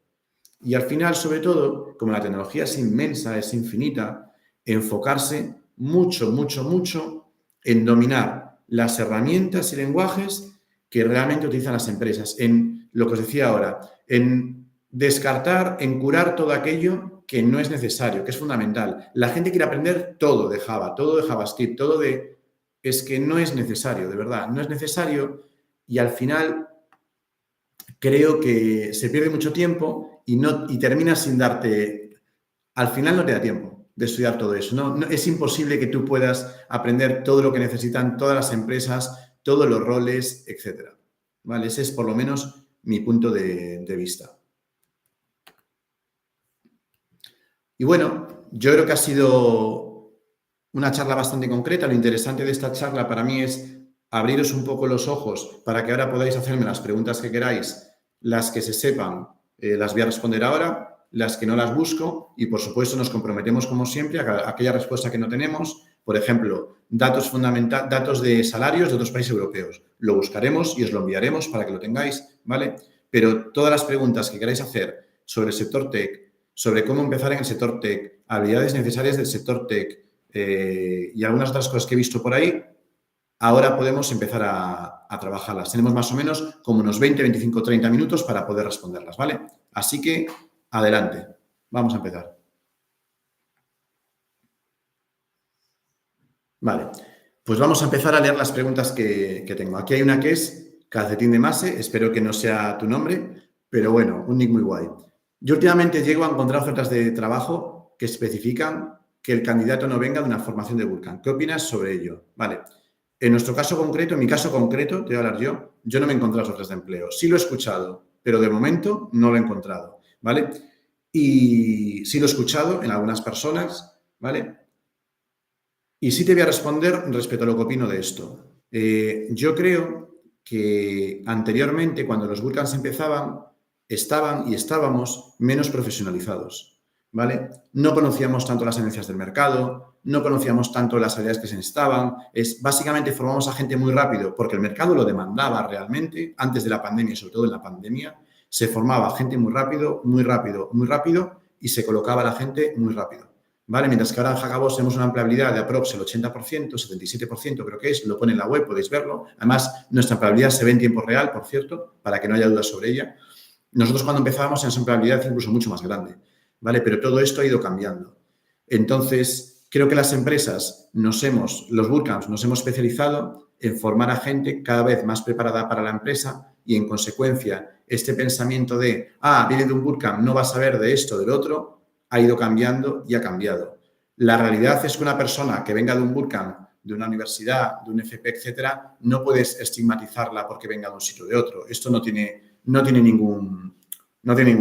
Y al final, sobre todo, como la tecnología es inmensa, es infinita, enfocarse mucho, mucho, mucho en dominar las herramientas y lenguajes que realmente utilizan las empresas, en lo que os decía ahora, en descartar, en curar todo aquello que no es necesario, que es fundamental. La gente quiere aprender todo de Java, todo de JavaScript, todo de... Es que no es necesario, de verdad, no es necesario y al final creo que se pierde mucho tiempo y terminas sin darte... Al final no te da tiempo de estudiar todo eso. No, es imposible que tú puedas aprender todo lo que necesitan todas las empresas, todos los roles, etcétera. ¿Vale? Ese es por lo menos mi punto de vista. Y bueno, yo creo que ha sido una charla bastante concreta. Lo interesante de esta charla para mí es abriros un poco los ojos para que ahora podáis hacerme las preguntas que queráis. Las que se sepan las voy a responder ahora, las que no las busco y, por supuesto, nos comprometemos, como siempre, a aquella respuesta que no tenemos. Por ejemplo, datos de salarios de otros países europeos. Lo buscaremos y os lo enviaremos para que lo tengáis, ¿vale? Pero todas las preguntas que queráis hacer sobre el sector tech, sobre cómo empezar en el sector tech, habilidades necesarias del sector tech y algunas otras cosas que he visto por ahí, ahora podemos empezar a trabajarlas. Tenemos más o menos como unos 20, 25, 30 minutos para poder responderlas, ¿vale? Así que, adelante. Vamos a empezar. Vale, pues vamos a empezar a leer las preguntas que tengo. Aquí hay una que es Calcetín de Mase, espero que no sea tu nombre, pero bueno, un nick muy guay. Yo últimamente llego a encontrar ofertas de trabajo que especifican que el candidato no venga de una formación de Bootcamp. ¿Qué opinas sobre ello? Vale. En nuestro caso concreto, en mi caso concreto, te voy a hablar yo no me he encontrado ofertas de empleo. Sí lo he escuchado, pero de momento no lo he encontrado, ¿vale? Y sí lo he escuchado en algunas personas, ¿vale? Y sí te voy a responder respecto a lo que opino de esto. Yo creo que anteriormente, cuando los bootcamps empezaban, estábamos menos profesionalizados, ¿vale? No conocíamos tanto las tendencias del mercado, no conocíamos tanto las habilidades que se necesitaban. Básicamente formamos a gente muy rápido porque el mercado lo demandaba realmente. Antes de la pandemia y sobre todo en la pandemia, se formaba gente muy rápido, muy rápido, muy rápido y se colocaba a la gente muy rápido. ¿Vale? Mientras que ahora en Hackabos tenemos una empleabilidad de aprox el 80%, 77% creo que es, lo pone en la web, podéis verlo. Además, nuestra empleabilidad se ve en tiempo real, por cierto, para que no haya dudas sobre ella. Nosotros cuando empezábamos en esa empleabilidad incluso mucho más grande, ¿vale? Pero todo esto ha ido cambiando. Entonces, creo que las empresas los bootcamps nos hemos especializado en formar a gente cada vez más preparada para la empresa y, en consecuencia, este pensamiento de, viene de un bootcamp, no va a saber de esto, del otro, ha ido cambiando y ha cambiado. La realidad es que una persona que venga de un bootcamp, de una universidad, de un FP, etcétera, no puedes estigmatizarla porque venga de un sitio o de otro. Esto no tiene ningún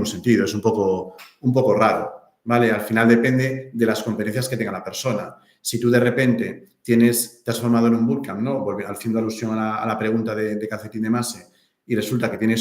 sentido, es un poco raro, ¿vale? Al final depende de las competencias que tenga la persona. Si tú de repente te has formado en un bootcamp, ¿no? Haciendo alusión a la pregunta de Calcetín de Mase, y resulta que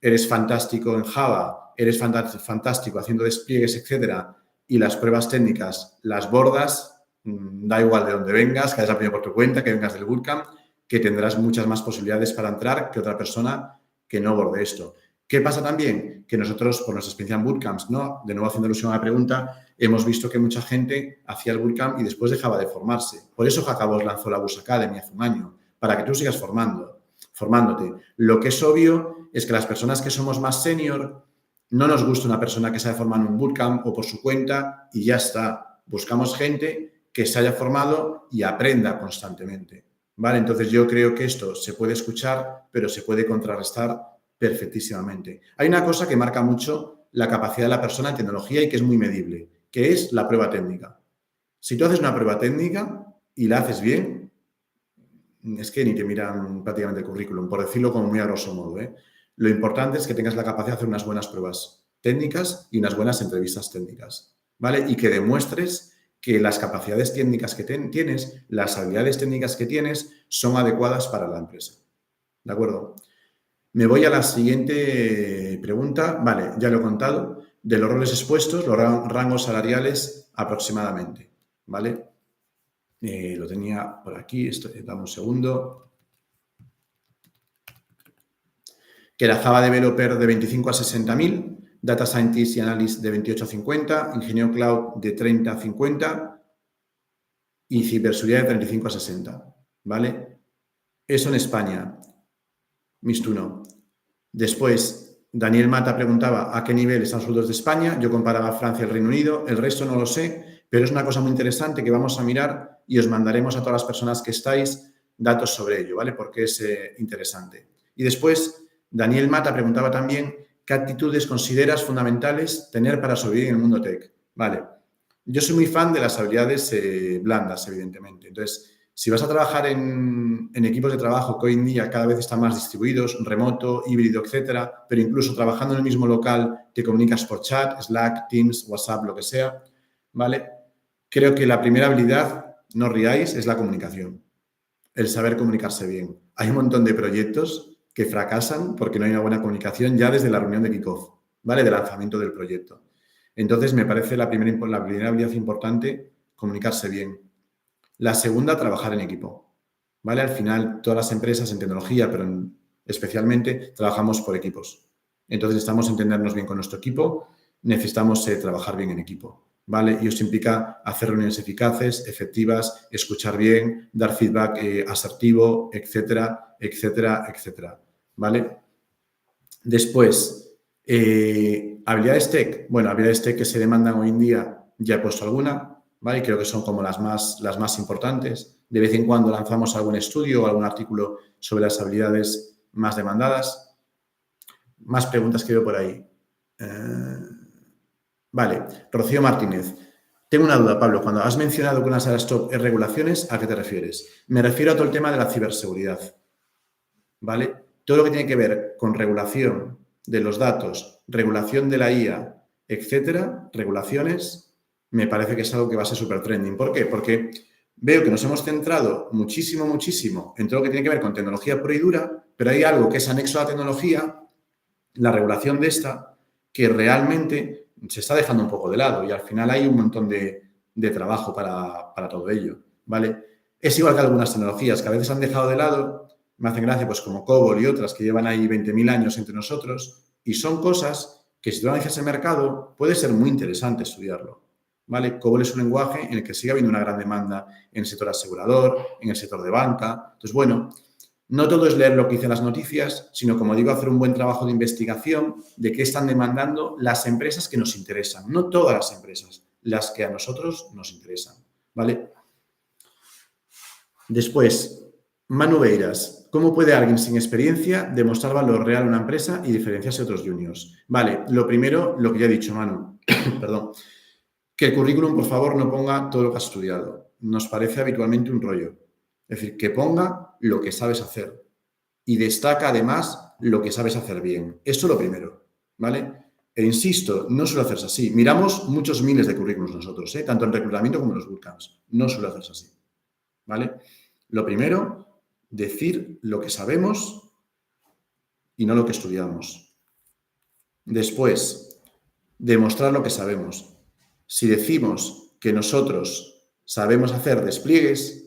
eres fantástico en Java, eres fantástico haciendo despliegues, etcétera, y las pruebas técnicas las bordas, da igual de dónde vengas, que hayas aprendido por tu cuenta, que vengas del bootcamp, que tendrás muchas más posibilidades para entrar que otra persona que no borde esto. ¿Qué pasa también? Que nosotros, por nuestra experiencia en bootcamps, ¿no? De nuevo haciendo alusión a la pregunta, hemos visto que mucha gente hacía el bootcamp y después dejaba de formarse. Por eso Hackabos lanzó la Bus Academy hace un año, para que tú sigas formándote. Lo que es obvio es que las personas que somos más senior no nos gusta una persona que se haya formado en un bootcamp o por su cuenta y ya está. Buscamos gente que se haya formado y aprenda constantemente, ¿vale? Entonces yo creo que esto se puede escuchar, pero se puede contrarrestar perfectísimamente. Hay una cosa que marca mucho la capacidad de la persona en tecnología y que es muy medible, que es la prueba técnica. Si tú haces una prueba técnica y la haces bien, es que ni te miran prácticamente el currículum, por decirlo como muy a grosso modo, ¿eh? Lo importante es que tengas la capacidad de hacer unas buenas pruebas técnicas y unas buenas entrevistas técnicas, ¿vale? Y que demuestres que las capacidades técnicas que tienes, las habilidades técnicas que tienes, son adecuadas para la empresa. ¿De acuerdo? Me voy a la siguiente pregunta. Vale, ya lo he contado. De los roles expuestos, los rangos salariales aproximadamente, ¿vale? Lo tenía por aquí. Dame un segundo. Que era Java Developer de 25 a 60.000, Data Scientist y Analyst de 28 a 50, Ingeniero Cloud de 30 a 50 y Ciberseguridad de 35 a 60, ¿vale? Eso en España. Mistuno. Después, Daniel Mata preguntaba a qué nivel están los sueldos de España. Yo comparaba Francia y el Reino Unido. El resto no lo sé, pero es una cosa muy interesante que vamos a mirar y os mandaremos a todas las personas que estáis datos sobre ello, ¿vale? Porque es interesante. Y después, Daniel Mata preguntaba también qué actitudes consideras fundamentales tener para sobrevivir en el mundo tech. Vale. Yo soy muy fan de las habilidades blandas, evidentemente. Entonces, si vas a trabajar en equipos de trabajo que hoy en día cada vez están más distribuidos, remoto, híbrido, etcétera, pero incluso trabajando en el mismo local te comunicas por chat, Slack, Teams, WhatsApp, lo que sea, ¿vale? Creo que la primera habilidad, no os riáis, es la comunicación, el saber comunicarse bien. Hay un montón de proyectos que fracasan porque no hay una buena comunicación ya desde la reunión de kickoff, ¿vale? De lanzamiento del proyecto. Entonces, me parece la primera habilidad importante, comunicarse bien. La segunda, trabajar en equipo, ¿vale? Al final, todas las empresas en tecnología, pero especialmente, trabajamos por equipos. Entonces, necesitamos entendernos bien con nuestro equipo, necesitamos trabajar bien en equipo, ¿vale? Y eso implica hacer reuniones eficaces, efectivas, escuchar bien, dar feedback asertivo, etcétera, etcétera, etcétera, ¿vale? Después, habilidades tech. Bueno, habilidades tech que se demandan hoy en día, ya he puesto alguna, ¿vale? Y creo que son como las más importantes. De vez en cuando lanzamos algún estudio o algún artículo sobre las habilidades más demandadas. Más preguntas que veo por ahí. Vale, Rocío Martínez. Tengo una duda, Pablo. Cuando has mencionado que una sala stop es regulaciones, ¿a qué te refieres? Me refiero a todo el tema de la ciberseguridad, ¿vale? Todo lo que tiene que ver con regulación de los datos, regulación de la IA, etcétera, regulaciones, me parece que es algo que va a ser súper trending. ¿Por qué? Porque veo que nos hemos centrado muchísimo en todo lo que tiene que ver con tecnología pura y dura, pero hay algo que es anexo a la tecnología, la regulación de esta, que realmente se está dejando un poco de lado y al final hay un montón de trabajo para todo ello, ¿vale? Es igual que algunas tecnologías que a veces han dejado de lado, me hacen gracia, pues como COBOL y otras que llevan ahí 20.000 años entre nosotros y son cosas que si tú analizas el mercado puede ser muy interesante estudiarlo, ¿vale? COBOL es un lenguaje en el que sigue habiendo una gran demanda en el sector asegurador, en el sector de banca. Entonces, bueno, no todo es leer lo que dicen las noticias, sino, como digo, hacer un buen trabajo de investigación de qué están demandando las empresas que nos interesan. No todas las empresas, las que a nosotros nos interesan, ¿vale? Después, Manu Beiras. ¿Cómo puede alguien sin experiencia demostrar valor real a una empresa y diferenciarse de otros juniors? Vale, lo primero, lo que ya he dicho, Manu, perdón, que el currículum, por favor, no ponga todo lo que has estudiado. Nos parece habitualmente un rollo. Es decir, que ponga lo que sabes hacer y destaca, además, lo que sabes hacer bien. Eso es lo primero, ¿vale? E insisto, no suele hacerse así. Miramos muchos miles de currículums nosotros, tanto en reclutamiento como en los bootcamps. No suele hacerse así, ¿vale? Lo primero, decir lo que sabemos y no lo que estudiamos. Después, demostrar lo que sabemos. Si decimos que nosotros sabemos hacer despliegues,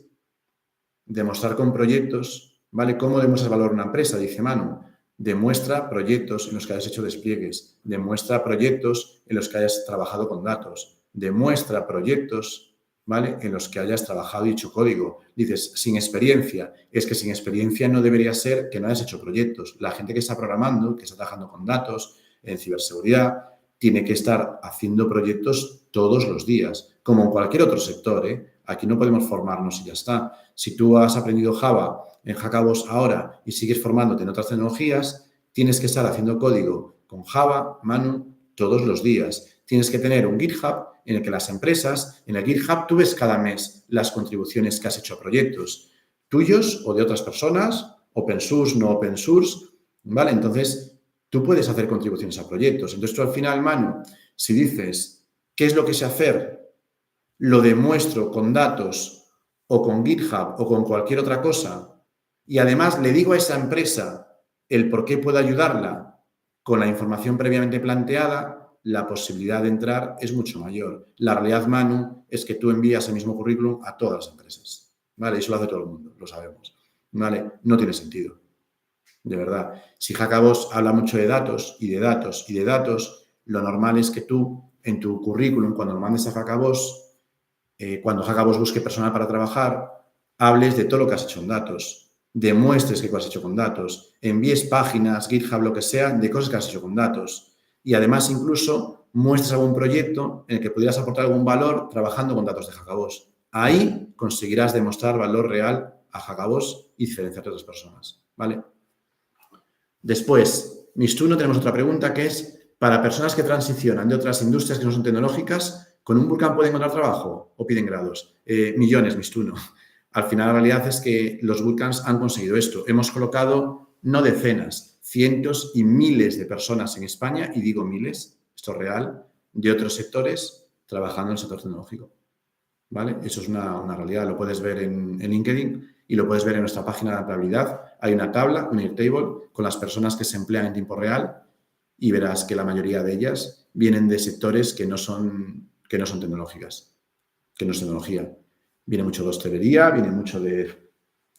demostrar con proyectos ¿Vale? ¿Cómo demuestras valor a una empresa? Dice Manu. Demuestra proyectos en los que hayas hecho despliegues. Demuestra proyectos en los que hayas trabajado con datos. Demuestra proyectos, ¿vale?, en los que hayas trabajado y hecho código. Dices, sin experiencia. Es que sin experiencia no debería ser que no hayas hecho proyectos. La gente que está programando, que está trabajando con datos, en ciberseguridad, tiene que estar haciendo proyectos todos los días, como en cualquier otro sector, ¿eh? Aquí no podemos formarnos y ya está. Si tú has aprendido Java en Hackabos ahora y sigues formándote en otras tecnologías, tienes que estar haciendo código con Java, Manu, todos los días. Tienes que tener un GitHub en el que las empresas, en el GitHub tú ves cada mes las contribuciones que has hecho a proyectos tuyos o de otras personas, open source, no open source, ¿vale? Entonces, tú puedes hacer contribuciones a proyectos. Entonces, tú al final, Manu, si dices, ¿qué es lo que sé hacer? Lo demuestro con datos o con GitHub o con cualquier otra cosa y además le digo a esa empresa el por qué puedo ayudarla con la información previamente planteada, la posibilidad de entrar es mucho mayor. La realidad, Manu, es que tú envías el mismo currículum a todas las empresas, ¿vale? Eso lo hace todo el mundo, lo sabemos, ¿vale? No tiene sentido, de verdad. Si Hackabos habla mucho de datos y de datos y de datos, lo normal es que tú, en tu currículum, cuando lo mandes a Hackabos, cuando Hackabos busque personal para trabajar, hables de todo lo que has hecho en datos, demuestres que has hecho con datos, envíes páginas, GitHub, lo que sea, de cosas que has hecho con datos. Y además incluso muestres algún proyecto en el que pudieras aportar algún valor trabajando con datos de Hackabos. Ahí conseguirás demostrar valor real a Hackabos y diferenciarte de otras personas, ¿vale? Después, Mistuno, tenemos otra pregunta que es, para personas que transicionan de otras industrias que no son tecnológicas, ¿con un bootcamp pueden encontrar trabajo o piden grados? Millones, Mistuno. Al final, la realidad es que los bootcamps han conseguido esto. Hemos colocado no decenas, cientos y miles de personas en España, y digo miles, esto es real, de otros sectores trabajando en el sector tecnológico, ¿vale? Eso es una realidad. Lo puedes ver en LinkedIn y lo puedes ver en nuestra página de empleabilidad. Hay una tabla, un Airtable, con las personas que se emplean en tiempo real y verás que la mayoría de ellas vienen de sectores que no son tecnológicas, que no es tecnología. Viene mucho de hostelería, viene mucho de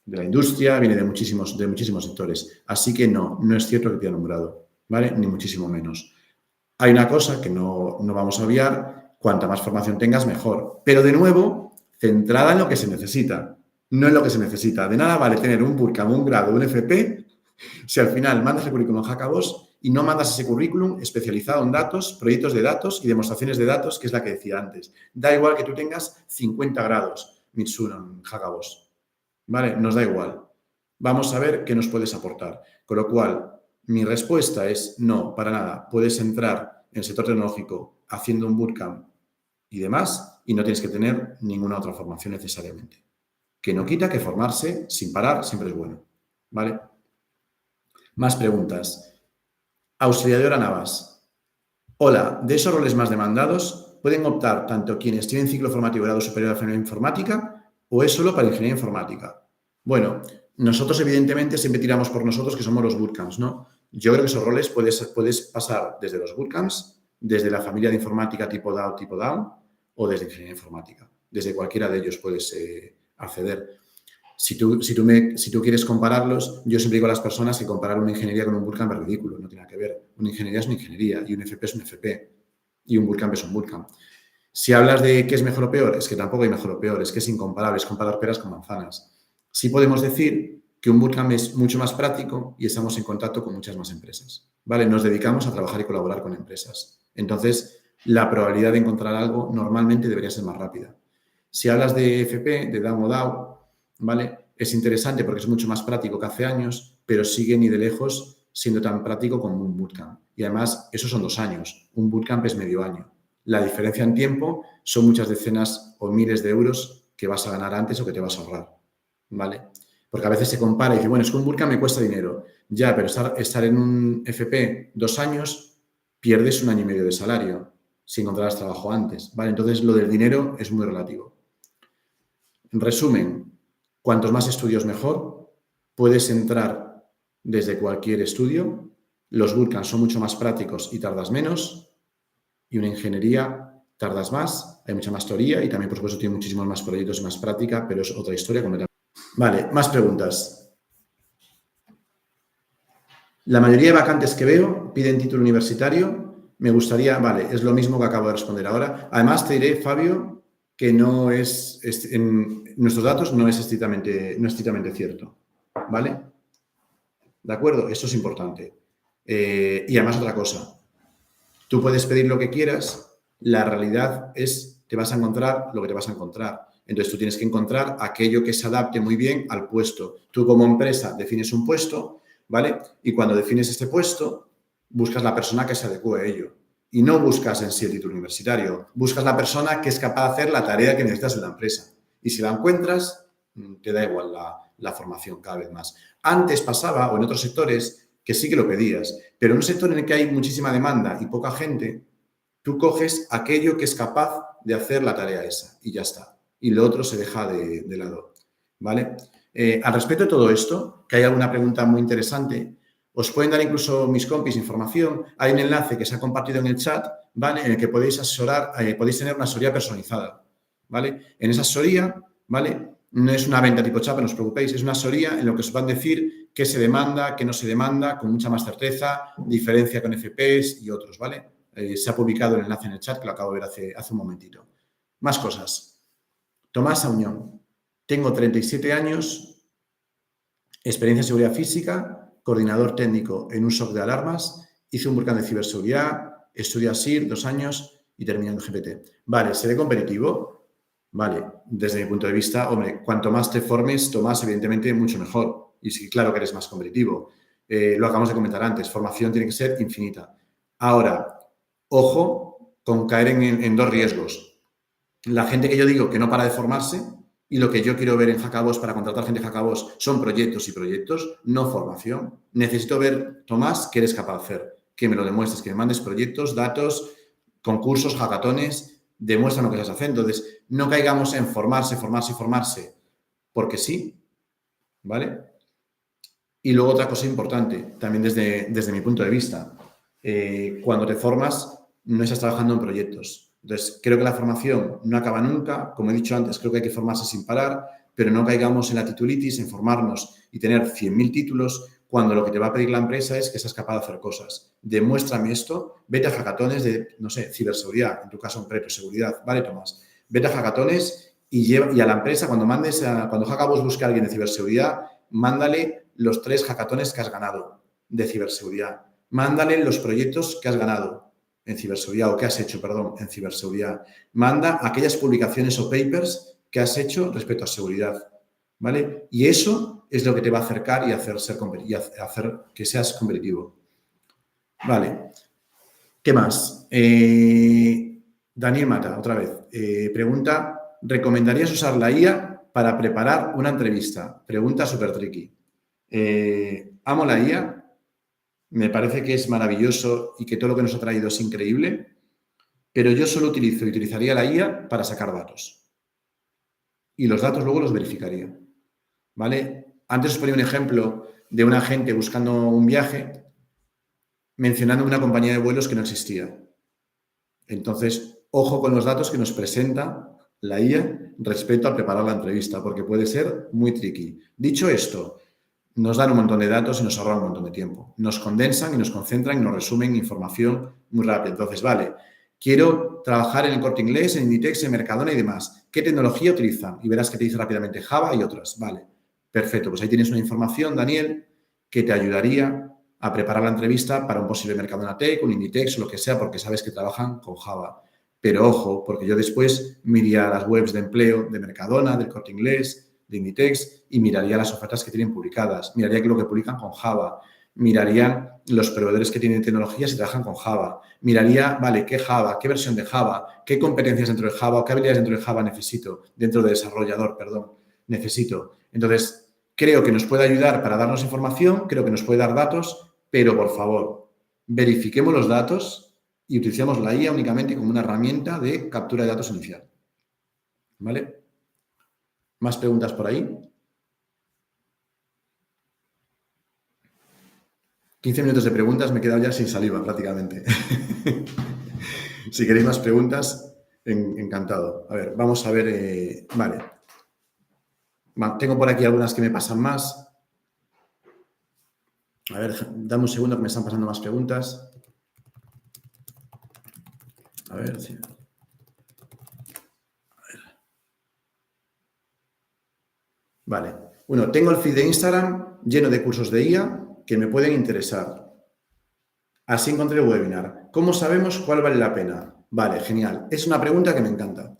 la industria, viene de muchísimos sectores. Así que no es cierto que te han nombrado, ¿vale? Ni muchísimo menos. Hay una cosa que no vamos a obviar, cuanta más formación tengas, mejor. Pero, de nuevo, centrada en lo que se necesita, no en lo que se necesita. De nada vale tener un bootcamp, un grado, un FP, si al final mandas el currículum a Hackabos y no mandas ese currículum especializado en datos, proyectos de datos y demostraciones de datos, que es la que decía antes. Da igual que tú tengas 50 grados, Mitsuno, en Hackabos, ¿vale? Nos da igual. Vamos a ver qué nos puedes aportar. Con lo cual, mi respuesta es no, para nada. Puedes entrar en el sector tecnológico haciendo un bootcamp y demás y no tienes que tener ninguna otra formación necesariamente. Que no quita que formarse sin parar siempre es bueno, ¿vale? Más preguntas. Auxiliadora Navas. Hola, de esos roles más demandados, ¿pueden optar tanto quienes tienen ciclo formativo grado superior a ingeniería informática o es solo para ingeniería informática? Bueno, nosotros evidentemente siempre tiramos por nosotros que somos los bootcamps, ¿no? Yo creo que esos roles puedes pasar desde los bootcamps, desde la familia de informática tipo DAO, o desde ingeniería informática. Desde cualquiera de ellos puedes acceder. Si tú quieres compararlos, yo siempre digo a las personas que comparar una ingeniería con un bootcamp es ridículo, no tiene nada que ver. Una ingeniería es una ingeniería y un FP es un FP y un bootcamp es un bootcamp. Si hablas de qué es mejor o peor, es que tampoco hay mejor o peor, es que es incomparable, es comparar peras con manzanas. Sí podemos decir que un bootcamp es mucho más práctico y estamos en contacto con muchas más empresas, ¿vale? Nos dedicamos a trabajar y colaborar con empresas. Entonces, la probabilidad de encontrar algo normalmente debería ser más rápida. Si hablas de FP, de DAO o DAO, ¿vale? Es interesante porque es mucho más práctico que hace años, pero sigue ni de lejos siendo tan práctico como un bootcamp. Y además, esos son 2 años. Un bootcamp es medio año. La diferencia en tiempo son muchas decenas o miles de euros que vas a ganar antes o que te vas a ahorrar, ¿vale? Porque a veces se compara y dice, bueno, es que un bootcamp me cuesta dinero. Ya, pero estar en un FP 2 años, pierdes 1 año y medio de salario si encontraras trabajo antes, ¿vale? Entonces, lo del dinero es muy relativo. En resumen, cuantos más estudios mejor, puedes entrar desde cualquier estudio, los bootcamps son mucho más prácticos y tardas menos, y una ingeniería tardas más, hay mucha más teoría y también, por supuesto, tiene muchísimos más proyectos y más práctica, pero es otra historia completamente. Vale, más preguntas. La mayoría de vacantes que veo piden título universitario. Me gustaría, vale, es lo mismo que acabo de responder ahora. Además, te diré, Fabio, que no es, en nuestros datos no es estrictamente cierto, ¿vale? ¿De acuerdo? Esto es importante. Y además otra cosa, tú puedes pedir lo que quieras, la realidad es, te vas a encontrar lo que te vas a encontrar. Entonces, tú tienes que encontrar aquello que se adapte muy bien al puesto. Tú como empresa defines un puesto, ¿vale? Y cuando defines este puesto, buscas la persona que se adecue a ello. Y no buscas en sí el título universitario, buscas la persona que es capaz de hacer la tarea que necesitas de la empresa. Y si la encuentras, te da igual la formación cada vez más. Antes pasaba, o en otros sectores, que sí que lo pedías, pero en un sector en el que hay muchísima demanda y poca gente, tú coges aquello que es capaz de hacer la tarea esa y ya está. Y lo otro se deja de lado, ¿vale? Al respecto de todo esto, que hay alguna pregunta muy interesante, os pueden dar incluso mis compis información. Hay un enlace que se ha compartido en el chat, ¿vale? En el que podéis asesorar, podéis tener una asesoría personalizada, ¿vale? En esa asesoría, ¿vale? No es una venta tipo chapa, no os preocupéis, es una asesoría en lo que os van a decir qué se demanda, qué no se demanda, con mucha más certeza, diferencia con FPs y otros, ¿vale? Se ha publicado el enlace en el chat, que lo acabo de ver hace un momentito. Más cosas. Tomás Auñón. Tengo 37 años, experiencia en seguridad física, coordinador técnico en un SOC de alarmas, hice un volcán de ciberseguridad, estudié ASIR 2 años y terminé en GPT. Vale, ¿seré competitivo? Vale, desde mi punto de vista, hombre, cuanto más te formes, Tomás, evidentemente, mucho mejor. Y sí, claro que eres más competitivo. Lo acabamos de comentar antes, formación tiene que ser infinita. Ahora, ojo con caer en dos riesgos. La gente que yo digo que no para de formarse y lo que yo quiero ver en Hackabos para contratar gente de Hackabos son proyectos y proyectos, no formación. Necesito ver, Tomás, qué eres capaz de hacer, que me lo demuestres, que me mandes proyectos, datos, concursos, hackatones, demuestran lo que estás haciendo. Entonces, no caigamos en formarse, porque sí, ¿vale? Y luego otra cosa importante, también desde mi punto de vista, cuando te formas, no estás trabajando en proyectos. Entonces, creo que la formación no acaba nunca. Como he dicho antes, creo que hay que formarse sin parar, pero no caigamos en la titulitis, en formarnos y tener 100.000 títulos cuando lo que te va a pedir la empresa es que seas capaz de hacer cosas. Demuéstrame esto, vete a hackatones de, no sé, ciberseguridad, en tu caso un reto, seguridad, ¿vale, Tomás? Vete a hackatones y a la empresa, cuando Hackabos busque a alguien de ciberseguridad, mándale los 3 hackatones que has ganado de ciberseguridad. Mándale los proyectos que has ganado en ciberseguridad o que has hecho, perdón, en ciberseguridad. Manda aquellas publicaciones o papers que has hecho respecto a seguridad, ¿vale? Y eso es lo que te va a acercar y hacer que seas competitivo. Vale. ¿Qué más? Daniel Mata, otra vez. Pregunta, ¿recomendarías usar la IA para preparar una entrevista? Pregunta súper tricky. Amo la IA, me parece que es maravilloso y que todo lo que nos ha traído es increíble, pero yo solo utilizaría la IA para sacar datos. Y los datos luego los verificaría, ¿vale? Antes os ponía un ejemplo de una gente buscando un viaje mencionando una compañía de vuelos que no existía. Entonces, ojo con los datos que nos presenta la IA respecto a preparar la entrevista, porque puede ser muy tricky. Dicho esto, nos dan un montón de datos y nos ahorran un montón de tiempo. Nos condensan y nos concentran y nos resumen información muy rápida. Entonces, vale, quiero trabajar en el Corte Inglés, en Inditex, en Mercadona y demás. ¿Qué tecnología utilizan? Y verás que te dice rápidamente Java y otras. Vale, perfecto. Pues ahí tienes una información, Daniel, que te ayudaría a preparar la entrevista para un posible Mercadona Tech, un Inditex o lo que sea, porque sabes que trabajan con Java. Pero ojo, porque yo después miraría las webs de empleo de Mercadona, del Corte Inglés, de Inditex y miraría las ofertas que tienen publicadas, miraría lo que publican con Java, miraría los proveedores que tienen tecnologías y trabajan con Java, miraría, vale, qué Java, qué versión de Java, qué competencias dentro de Java o qué habilidades dentro de Java necesito, dentro de desarrollador, perdón, necesito. Entonces, creo que nos puede ayudar para darnos información, creo que nos puede dar datos, pero por favor, verifiquemos los datos y utilicemos la IA únicamente como una herramienta de captura de datos inicial. ¿Vale? ¿Más preguntas por ahí? 15 minutos de preguntas, me he quedado ya sin saliva prácticamente. Si queréis más preguntas, encantado. A ver, vamos a ver. Vale. Tengo por aquí algunas que me pasan más. A ver, dame un segundo que me están pasando más preguntas. A ver, sí. Vale. Bueno, tengo el feed de Instagram lleno de cursos de IA que me pueden interesar. Así encontré el webinar. ¿Cómo sabemos cuál vale la pena? Vale, genial. Es una pregunta que me encanta.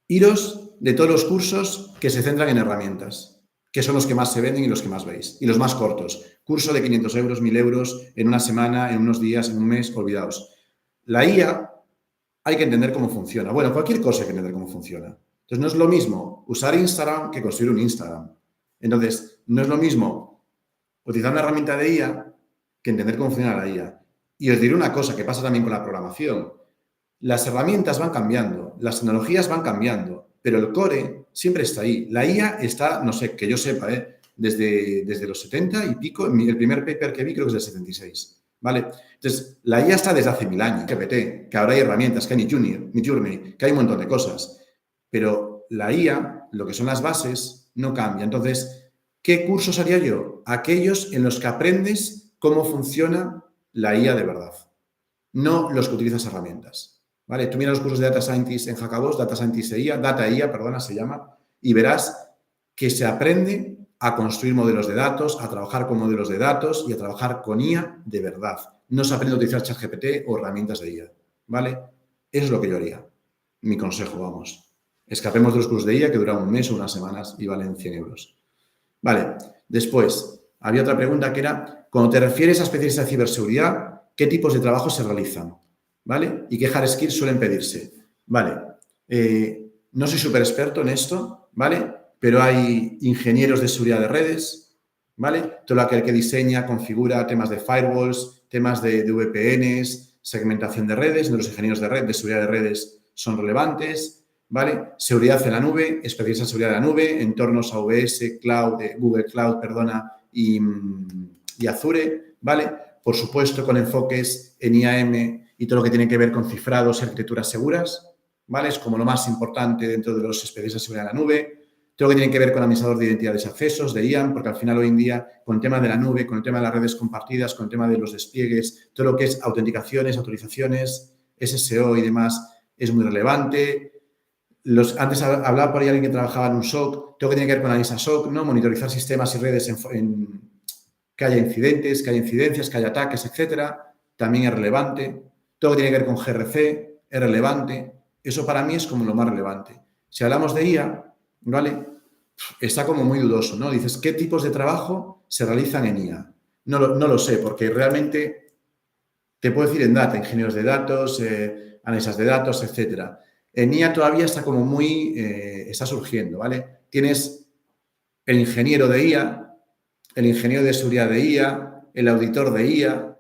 Iros de todos los cursos que se centran en herramientas, que son los que más se venden y los que más veis. Y los más cortos. Curso de 500 euros, 1000 euros, en una semana, en unos días, en un mes, olvidaos. La IA hay que entender cómo funciona. Bueno, cualquier cosa hay que entender cómo funciona. Entonces, no es lo mismo usar Instagram que construir un Instagram. Entonces, no es lo mismo utilizar una herramienta de IA que entender cómo funciona la IA. Y os diré una cosa que pasa también con la programación. Las herramientas van cambiando, las tecnologías van cambiando, pero el core siempre está ahí. La IA está, no sé, que yo sepa, desde los 70 y pico. El primer paper que vi creo que es del 76. ¿Vale? Entonces, la IA está desde hace 1000 años. GPT, que ahora hay herramientas, que hay Midjourney, que hay un montón de cosas. Pero la IA, lo que son las bases, no cambia. Entonces, ¿qué cursos haría yo? Aquellos en los que aprendes cómo funciona la IA de verdad, no los que utilizas herramientas. ¿Vale? Tú miras los cursos de Data Scientist en Hackabos, Data Scientist e IA, Data IA, perdona, se llama, y verás que se aprende a construir modelos de datos, a trabajar con modelos de datos y a trabajar con IA de verdad. No se aprende a utilizar ChatGPT o herramientas de IA. ¿Vale? Eso es lo que yo haría. Mi consejo, vamos. Escapemos de los cursos de IA que duran un mes o unas semanas y valen 100 euros. Vale. Después, había otra pregunta que era, cuando te refieres a especialistas de ciberseguridad, ¿qué tipos de trabajo se realizan? ¿Vale? ¿Y qué hard skills suelen pedirse? Vale. No soy súper experto en esto, ¿vale? Pero hay ingenieros de seguridad de redes, ¿vale? Todo aquel que diseña, configura temas de firewalls, temas de VPNs, segmentación de redes. Los ingenieros de red, de seguridad de redes son relevantes, ¿vale? Seguridad en la nube, especialistas en seguridad de la nube, entornos AWS, Google Cloud, perdona, y Azure, ¿vale? Por supuesto, con enfoques en IAM y todo lo que tiene que ver con cifrados y arquitecturas seguras, ¿vale? Es como lo más importante dentro de los especialistas de seguridad de la nube. Todo lo que tiene que ver con administrador de identidades y accesos, de IAM, porque al final hoy en día, con el tema de la nube, con el tema de las redes compartidas, con el tema de los despliegues, todo lo que es autenticaciones, autorizaciones, SSO y demás, es muy relevante. Antes hablaba por ahí alguien que trabajaba en un SOC, todo lo que tiene que ver con la ISA SOC, ¿no? Monitorizar sistemas y redes que haya incidentes, que haya incidencias, que haya ataques, etcétera, también es relevante. Todo lo que tiene que ver con GRC es relevante. Eso para mí es como lo más relevante. Si hablamos de IA, ¿vale? Está como muy dudoso, ¿no? Dices, ¿qué tipos de trabajo se realizan en IA? No lo sé, porque realmente te puedo decir en data, ingenieros de datos, analistas de datos, etcétera. En IA todavía está como muy, está surgiendo, ¿vale? Tienes el ingeniero de IA, el ingeniero de seguridad de IA, el auditor de IA,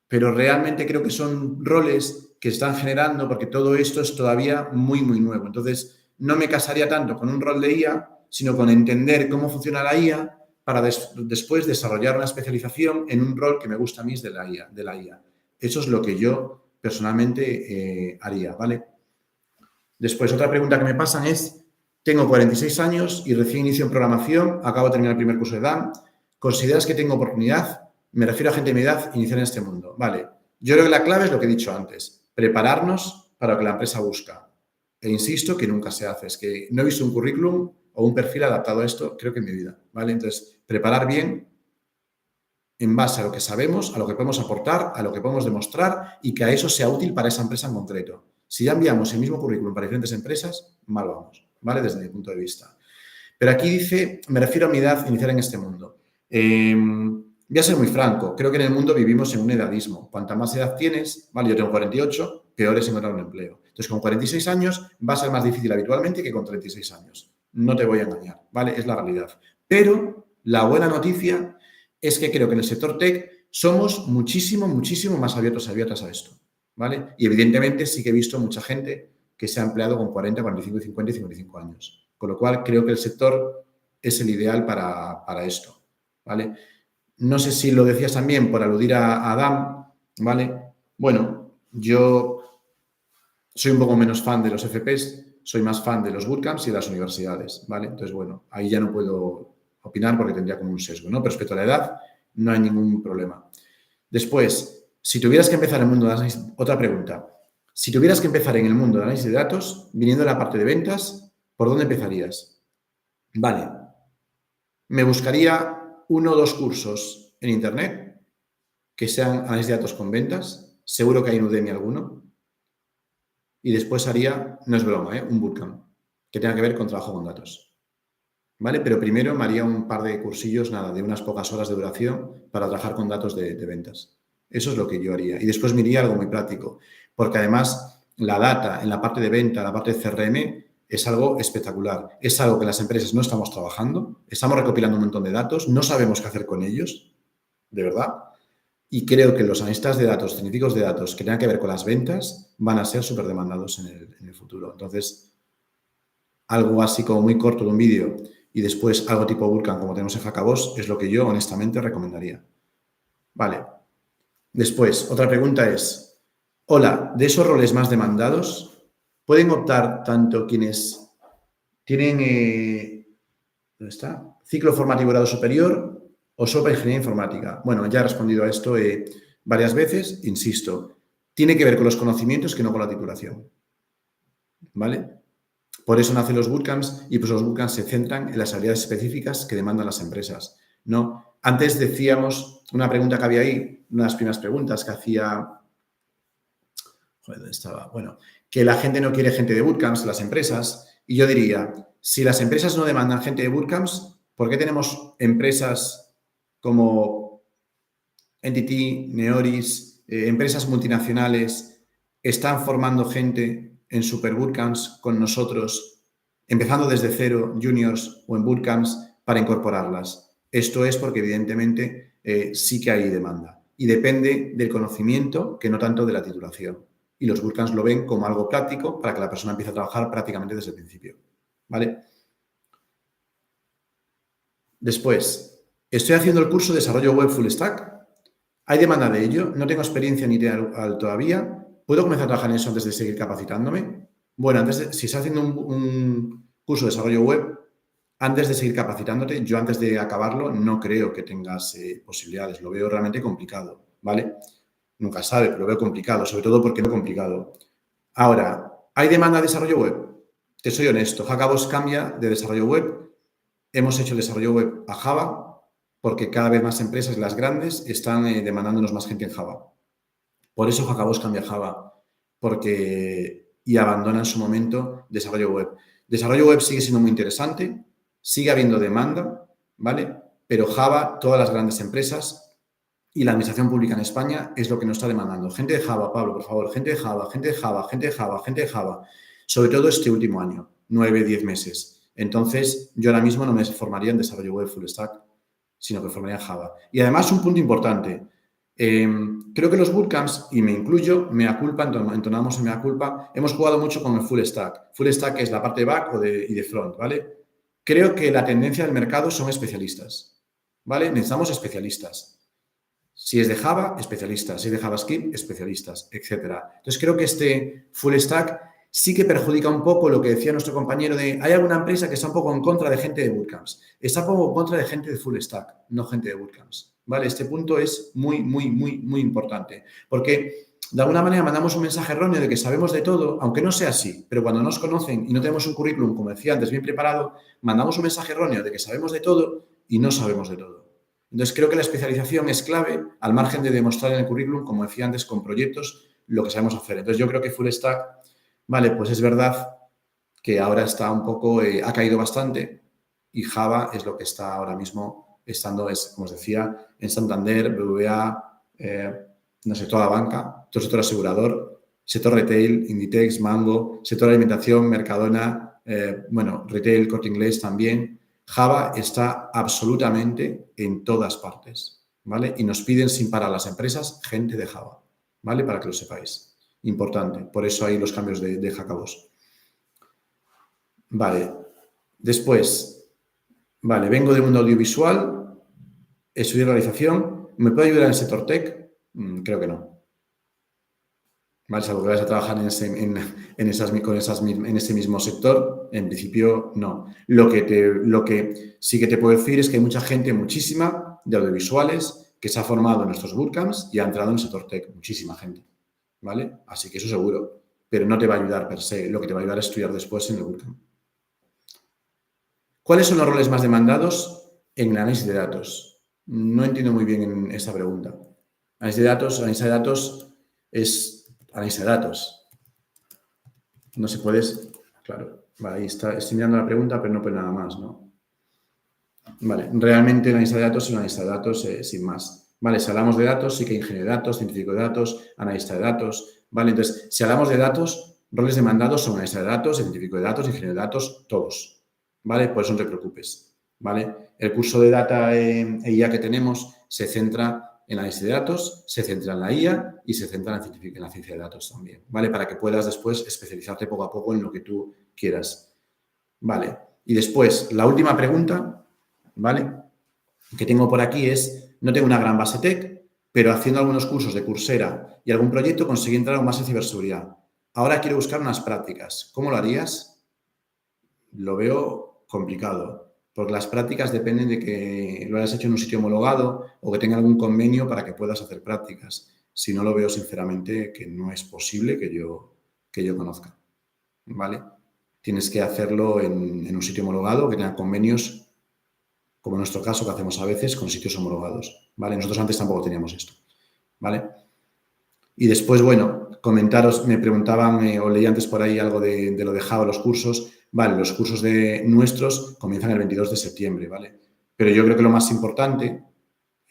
pero realmente creo que son roles que se están generando porque todo esto es todavía muy, muy nuevo. Entonces, no me casaría tanto con un rol de IA, sino con entender cómo funciona la IA para después desarrollar una especialización en un rol que me gusta a mí es de la IA. Eso es lo que yo personalmente haría, ¿vale? Después, otra pregunta que me pasan es, tengo 46 años y recién inicio en programación, acabo de terminar el primer curso de DAM, ¿consideras que tengo oportunidad? Me refiero a gente de mi edad, iniciar en este mundo. Vale, yo creo que la clave es lo que he dicho antes, prepararnos para lo que la empresa busca. E insisto que nunca se hace, es que no he visto un currículum o un perfil adaptado a esto, creo que en mi vida, ¿vale? Entonces, preparar bien en base a lo que sabemos, a lo que podemos aportar, a lo que podemos demostrar y que a eso sea útil para esa empresa en concreto. Si ya enviamos el mismo currículum para diferentes empresas, mal vamos, ¿vale? Desde mi punto de vista. Pero aquí dice, me refiero a mi edad, iniciar en este mundo. Voy a ser muy franco, creo que en el mundo vivimos en un edadismo. Cuanta más edad tienes, ¿vale? Yo tengo 48, peor es encontrar un empleo. Entonces, con 46 años va a ser más difícil habitualmente que con 36 años. No te voy a engañar, ¿vale? Es la realidad. Pero la buena noticia es que creo que en el sector tech somos muchísimo más abiertos a esto, ¿vale? Y evidentemente sí que he visto mucha gente que se ha empleado con 40, 45, 50 y 55 años. Con lo cual creo que el sector es el ideal para esto, ¿vale? No sé si lo decías también por aludir a Adam, ¿vale? Bueno, yo soy un poco menos fan de los FPs, soy más fan de los bootcamps y de las universidades, ¿vale? Entonces, bueno, ahí ya no puedo opinar porque tendría como un sesgo, ¿no? Pero respecto a la edad, no hay ningún problema. Después, si tuvieras que empezar en el mundo de análisis, otra pregunta. Si tuvieras que empezar en el mundo de análisis de datos, viniendo de la parte de ventas, ¿por dónde empezarías? Vale, me buscaría 1 o 2 cursos en Internet que sean análisis de datos con ventas. Seguro que hay en Udemy alguno. Y después haría, no es broma, un bootcamp que tenga que ver con trabajo con datos. ¿Vale? Pero primero me haría un par de cursillos, nada, de unas pocas horas de duración para trabajar con datos de ventas. Eso es lo que yo haría. Y después me iría algo muy práctico. Porque además la data en la parte de venta, en la parte de CRM, es algo espectacular. Es algo que las empresas no estamos trabajando. Estamos recopilando un montón de datos. No sabemos qué hacer con ellos, de verdad. Y creo que los analistas de datos, científicos de datos que tengan que ver con las ventas van a ser súper demandados en el futuro. Entonces, algo así como muy corto de un vídeo y después algo tipo bootcamp como tenemos en Hackabos es lo que yo honestamente recomendaría. Vale. Después, otra pregunta es, hola, de esos roles más demandados, ¿pueden optar tanto quienes tienen ¿dónde está? Ciclo formativo grado superior o solo para ingeniería informática? Bueno, ya he respondido a esto varias veces, insisto, tiene que ver con los conocimientos que no con la titulación. ¿Vale? Por eso nacen los bootcamps y pues los bootcamps se centran en las habilidades específicas que demandan las empresas. ¿No? Antes decíamos, una pregunta que había ahí, una de las primeras preguntas que hacía, ¿dónde estaba? Bueno, que la gente no quiere gente de bootcamps, las empresas, y yo diría, si las empresas no demandan gente de bootcamps, ¿por qué tenemos empresas como Entity, Neoris, empresas multinacionales, están formando gente en super bootcamps con nosotros, empezando desde cero, juniors o en bootcamps, para incorporarlas? Esto es porque, evidentemente, sí que hay demanda y depende del conocimiento que no tanto de la titulación. Y los bootcamps lo ven como algo práctico para que la persona empiece a trabajar prácticamente desde el principio. ¿Vale? Después, estoy haciendo el curso de desarrollo web full stack. ¿Hay demanda de ello? No tengo experiencia ni idea todavía. ¿Puedo comenzar a trabajar en eso antes de seguir capacitándome? Bueno, si estás haciendo un curso de desarrollo web, antes de seguir capacitándote, yo antes de acabarlo no creo que tengas posibilidades. Lo veo realmente complicado, ¿vale? Nunca sabe, pero lo veo complicado, sobre todo porque no complicado. Ahora, ¿hay demanda de desarrollo web? Te soy honesto, Hackabos cambia de desarrollo web. Hemos hecho el desarrollo web a Java porque cada vez más empresas, las grandes, están demandándonos más gente en Java. Por eso Hackabos cambia a Java y abandona en su momento desarrollo web. Desarrollo web sigue siendo muy interesante, sigue habiendo demanda, ¿vale? Pero Java, todas las grandes empresas y la administración pública en España es lo que nos está demandando. Gente de Java, Pablo, por favor, gente de Java, gente de Java, gente de Java, gente de Java. Sobre todo este último año, 9, 10 meses. Entonces, yo ahora mismo no me formaría en desarrollo web full stack, sino que formaría en Java. Y además, un punto importante. Creo que los bootcamps, y me incluyo, mea culpa, entonamos en mea culpa, hemos jugado mucho con el full stack. Full stack es la parte de back y de front, ¿vale? Creo que la tendencia del mercado son especialistas, ¿vale? Necesitamos especialistas. Si es de Java, especialistas. Si es de JavaScript, especialistas, etc. Entonces, creo que este full stack sí que perjudica un poco lo que decía nuestro compañero de hay alguna empresa que está un poco en contra de gente de bootcamps. Está un poco en contra de gente de full stack, no gente de bootcamps. ¿Vale? Este punto es muy, muy, muy, muy importante. Porque de alguna manera mandamos un mensaje erróneo de que sabemos de todo, aunque no sea así, pero cuando nos conocen y no tenemos un currículum, como decía antes, bien preparado, mandamos un mensaje erróneo de que sabemos de todo y no sabemos de todo. Entonces, creo que la especialización es clave, al margen de demostrar en el currículum, como decía antes, con proyectos, lo que sabemos hacer. Entonces, yo creo que full stack, vale, pues es verdad que ahora está un poco, ha caído bastante y Java es lo que está ahora mismo estando, como os decía, en Santander, BBVA, no sé, toda la banca, todo el sector asegurador, sector retail, Inditex, Mango, sector alimentación, Mercadona, retail, Corte Inglés también. Java está absolutamente en todas partes, ¿vale? Y nos piden sin parar las empresas gente de Java, ¿vale? Para que lo sepáis. Importante. Por eso hay los cambios de Hackabos. Vale. Después, vale, vengo del mundo audiovisual, estudié realización. ¿Me puede ayudar en el sector tech? Creo que no. ¿vale? Salvo que vayas a trabajar en ese mismo sector, en principio no. Lo que sí que te puedo decir es que hay mucha gente, muchísima, de audiovisuales, que se ha formado en nuestros bootcamps y ha entrado en el sector tech, muchísima gente, ¿vale? Así que eso seguro, pero no te va a ayudar per se, lo que te va a ayudar es estudiar después en el bootcamp. ¿Cuáles son los roles más demandados en el análisis de datos? No entiendo muy bien esa pregunta. Análisis de datos es análisis de datos. No se puede... Claro, vale, ahí está. Estoy mirando la pregunta, pero no pone nada más, ¿no? Vale, realmente el análisis de datos es un análisis de datos sin más. Vale, si hablamos de datos, sí que hay ingeniero de datos, científico de datos, analista de datos. Vale, entonces, si hablamos de datos, roles demandados son analista de datos, científico de datos, ingeniero de datos, todos. ¿Vale? Por eso no te preocupes. ¿Vale? El curso de Data e IA que tenemos se centra en análisis de datos, se centra en la IA y se centra en la ciencia de datos también. ¿Vale? Para que puedas después especializarte poco a poco en lo que tú quieras. ¿Vale? Y después, la última pregunta, ¿vale?, que tengo por aquí es, no tengo una gran base tech, pero haciendo algunos cursos de Coursera y algún proyecto conseguí entrar aún más en ciberseguridad. Ahora quiero buscar unas prácticas. ¿Cómo lo harías? Lo veo complicado, porque las prácticas dependen de que lo hayas hecho en un sitio homologado o que tenga algún convenio para que puedas hacer prácticas. Si no, lo veo sinceramente que no es posible que yo conozca, ¿vale? Tienes que hacerlo en un sitio homologado que tenga convenios, como en nuestro caso que hacemos a veces con sitios homologados, ¿vale? Nosotros antes tampoco teníamos esto, ¿vale? Y después, bueno, comentaros, me preguntaban o leí antes por ahí algo de lo de Java, los cursos. Vale, los cursos de nuestros comienzan el 22 de septiembre, ¿vale? Pero yo creo que lo más importante,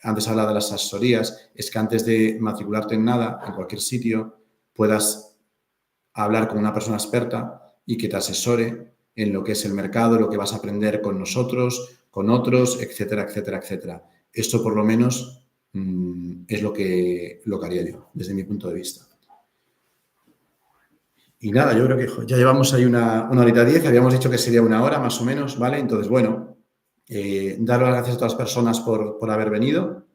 antes hablaba de las asesorías, es que antes de matricularte en nada, en cualquier sitio, puedas hablar con una persona experta y que te asesore en lo que es el mercado, lo que vas a aprender con nosotros, con otros, etcétera, etcétera, etcétera. Esto, por lo menos, es lo que haría yo, desde mi punto de vista. Y nada, yo creo que ya llevamos ahí una horita 10, habíamos dicho que sería una hora más o menos, ¿vale? Entonces, bueno, dar las gracias a todas las personas por haber venido.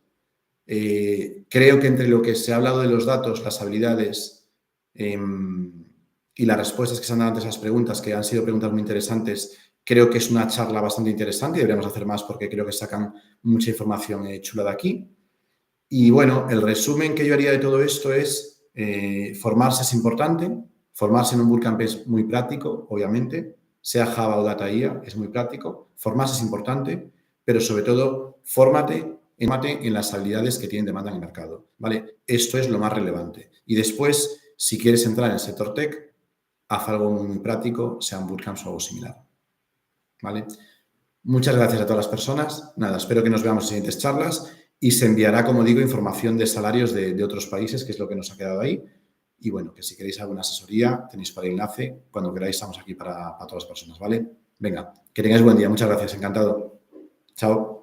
Creo que entre lo que se ha hablado de los datos, las habilidades y las respuestas que se han dado ante esas preguntas, que han sido preguntas muy interesantes, creo que es una charla bastante interesante y deberíamos hacer más porque creo que sacan mucha información chula de aquí. Y bueno, el resumen que yo haría de todo esto es formarse es importante, formarse en un bootcamp es muy práctico, obviamente, sea Java o Data IA, es muy práctico, formarse es importante, pero sobre todo, fórmate en las habilidades que tienen demanda en el mercado, ¿vale? Esto es lo más relevante. Y después, si quieres entrar en el sector tech, haz algo muy práctico, sea un bootcamp o algo similar, ¿vale? Muchas gracias a todas las personas. Nada, espero que nos veamos en siguientes charlas y se enviará, como digo, información de salarios de otros países, que es lo que nos ha quedado ahí. Y bueno, que si queréis alguna asesoría, tenéis por ahí el enlace. Cuando queráis, estamos aquí para todas las personas, ¿vale? Venga, que tengáis buen día. Muchas gracias. Encantado. Chao.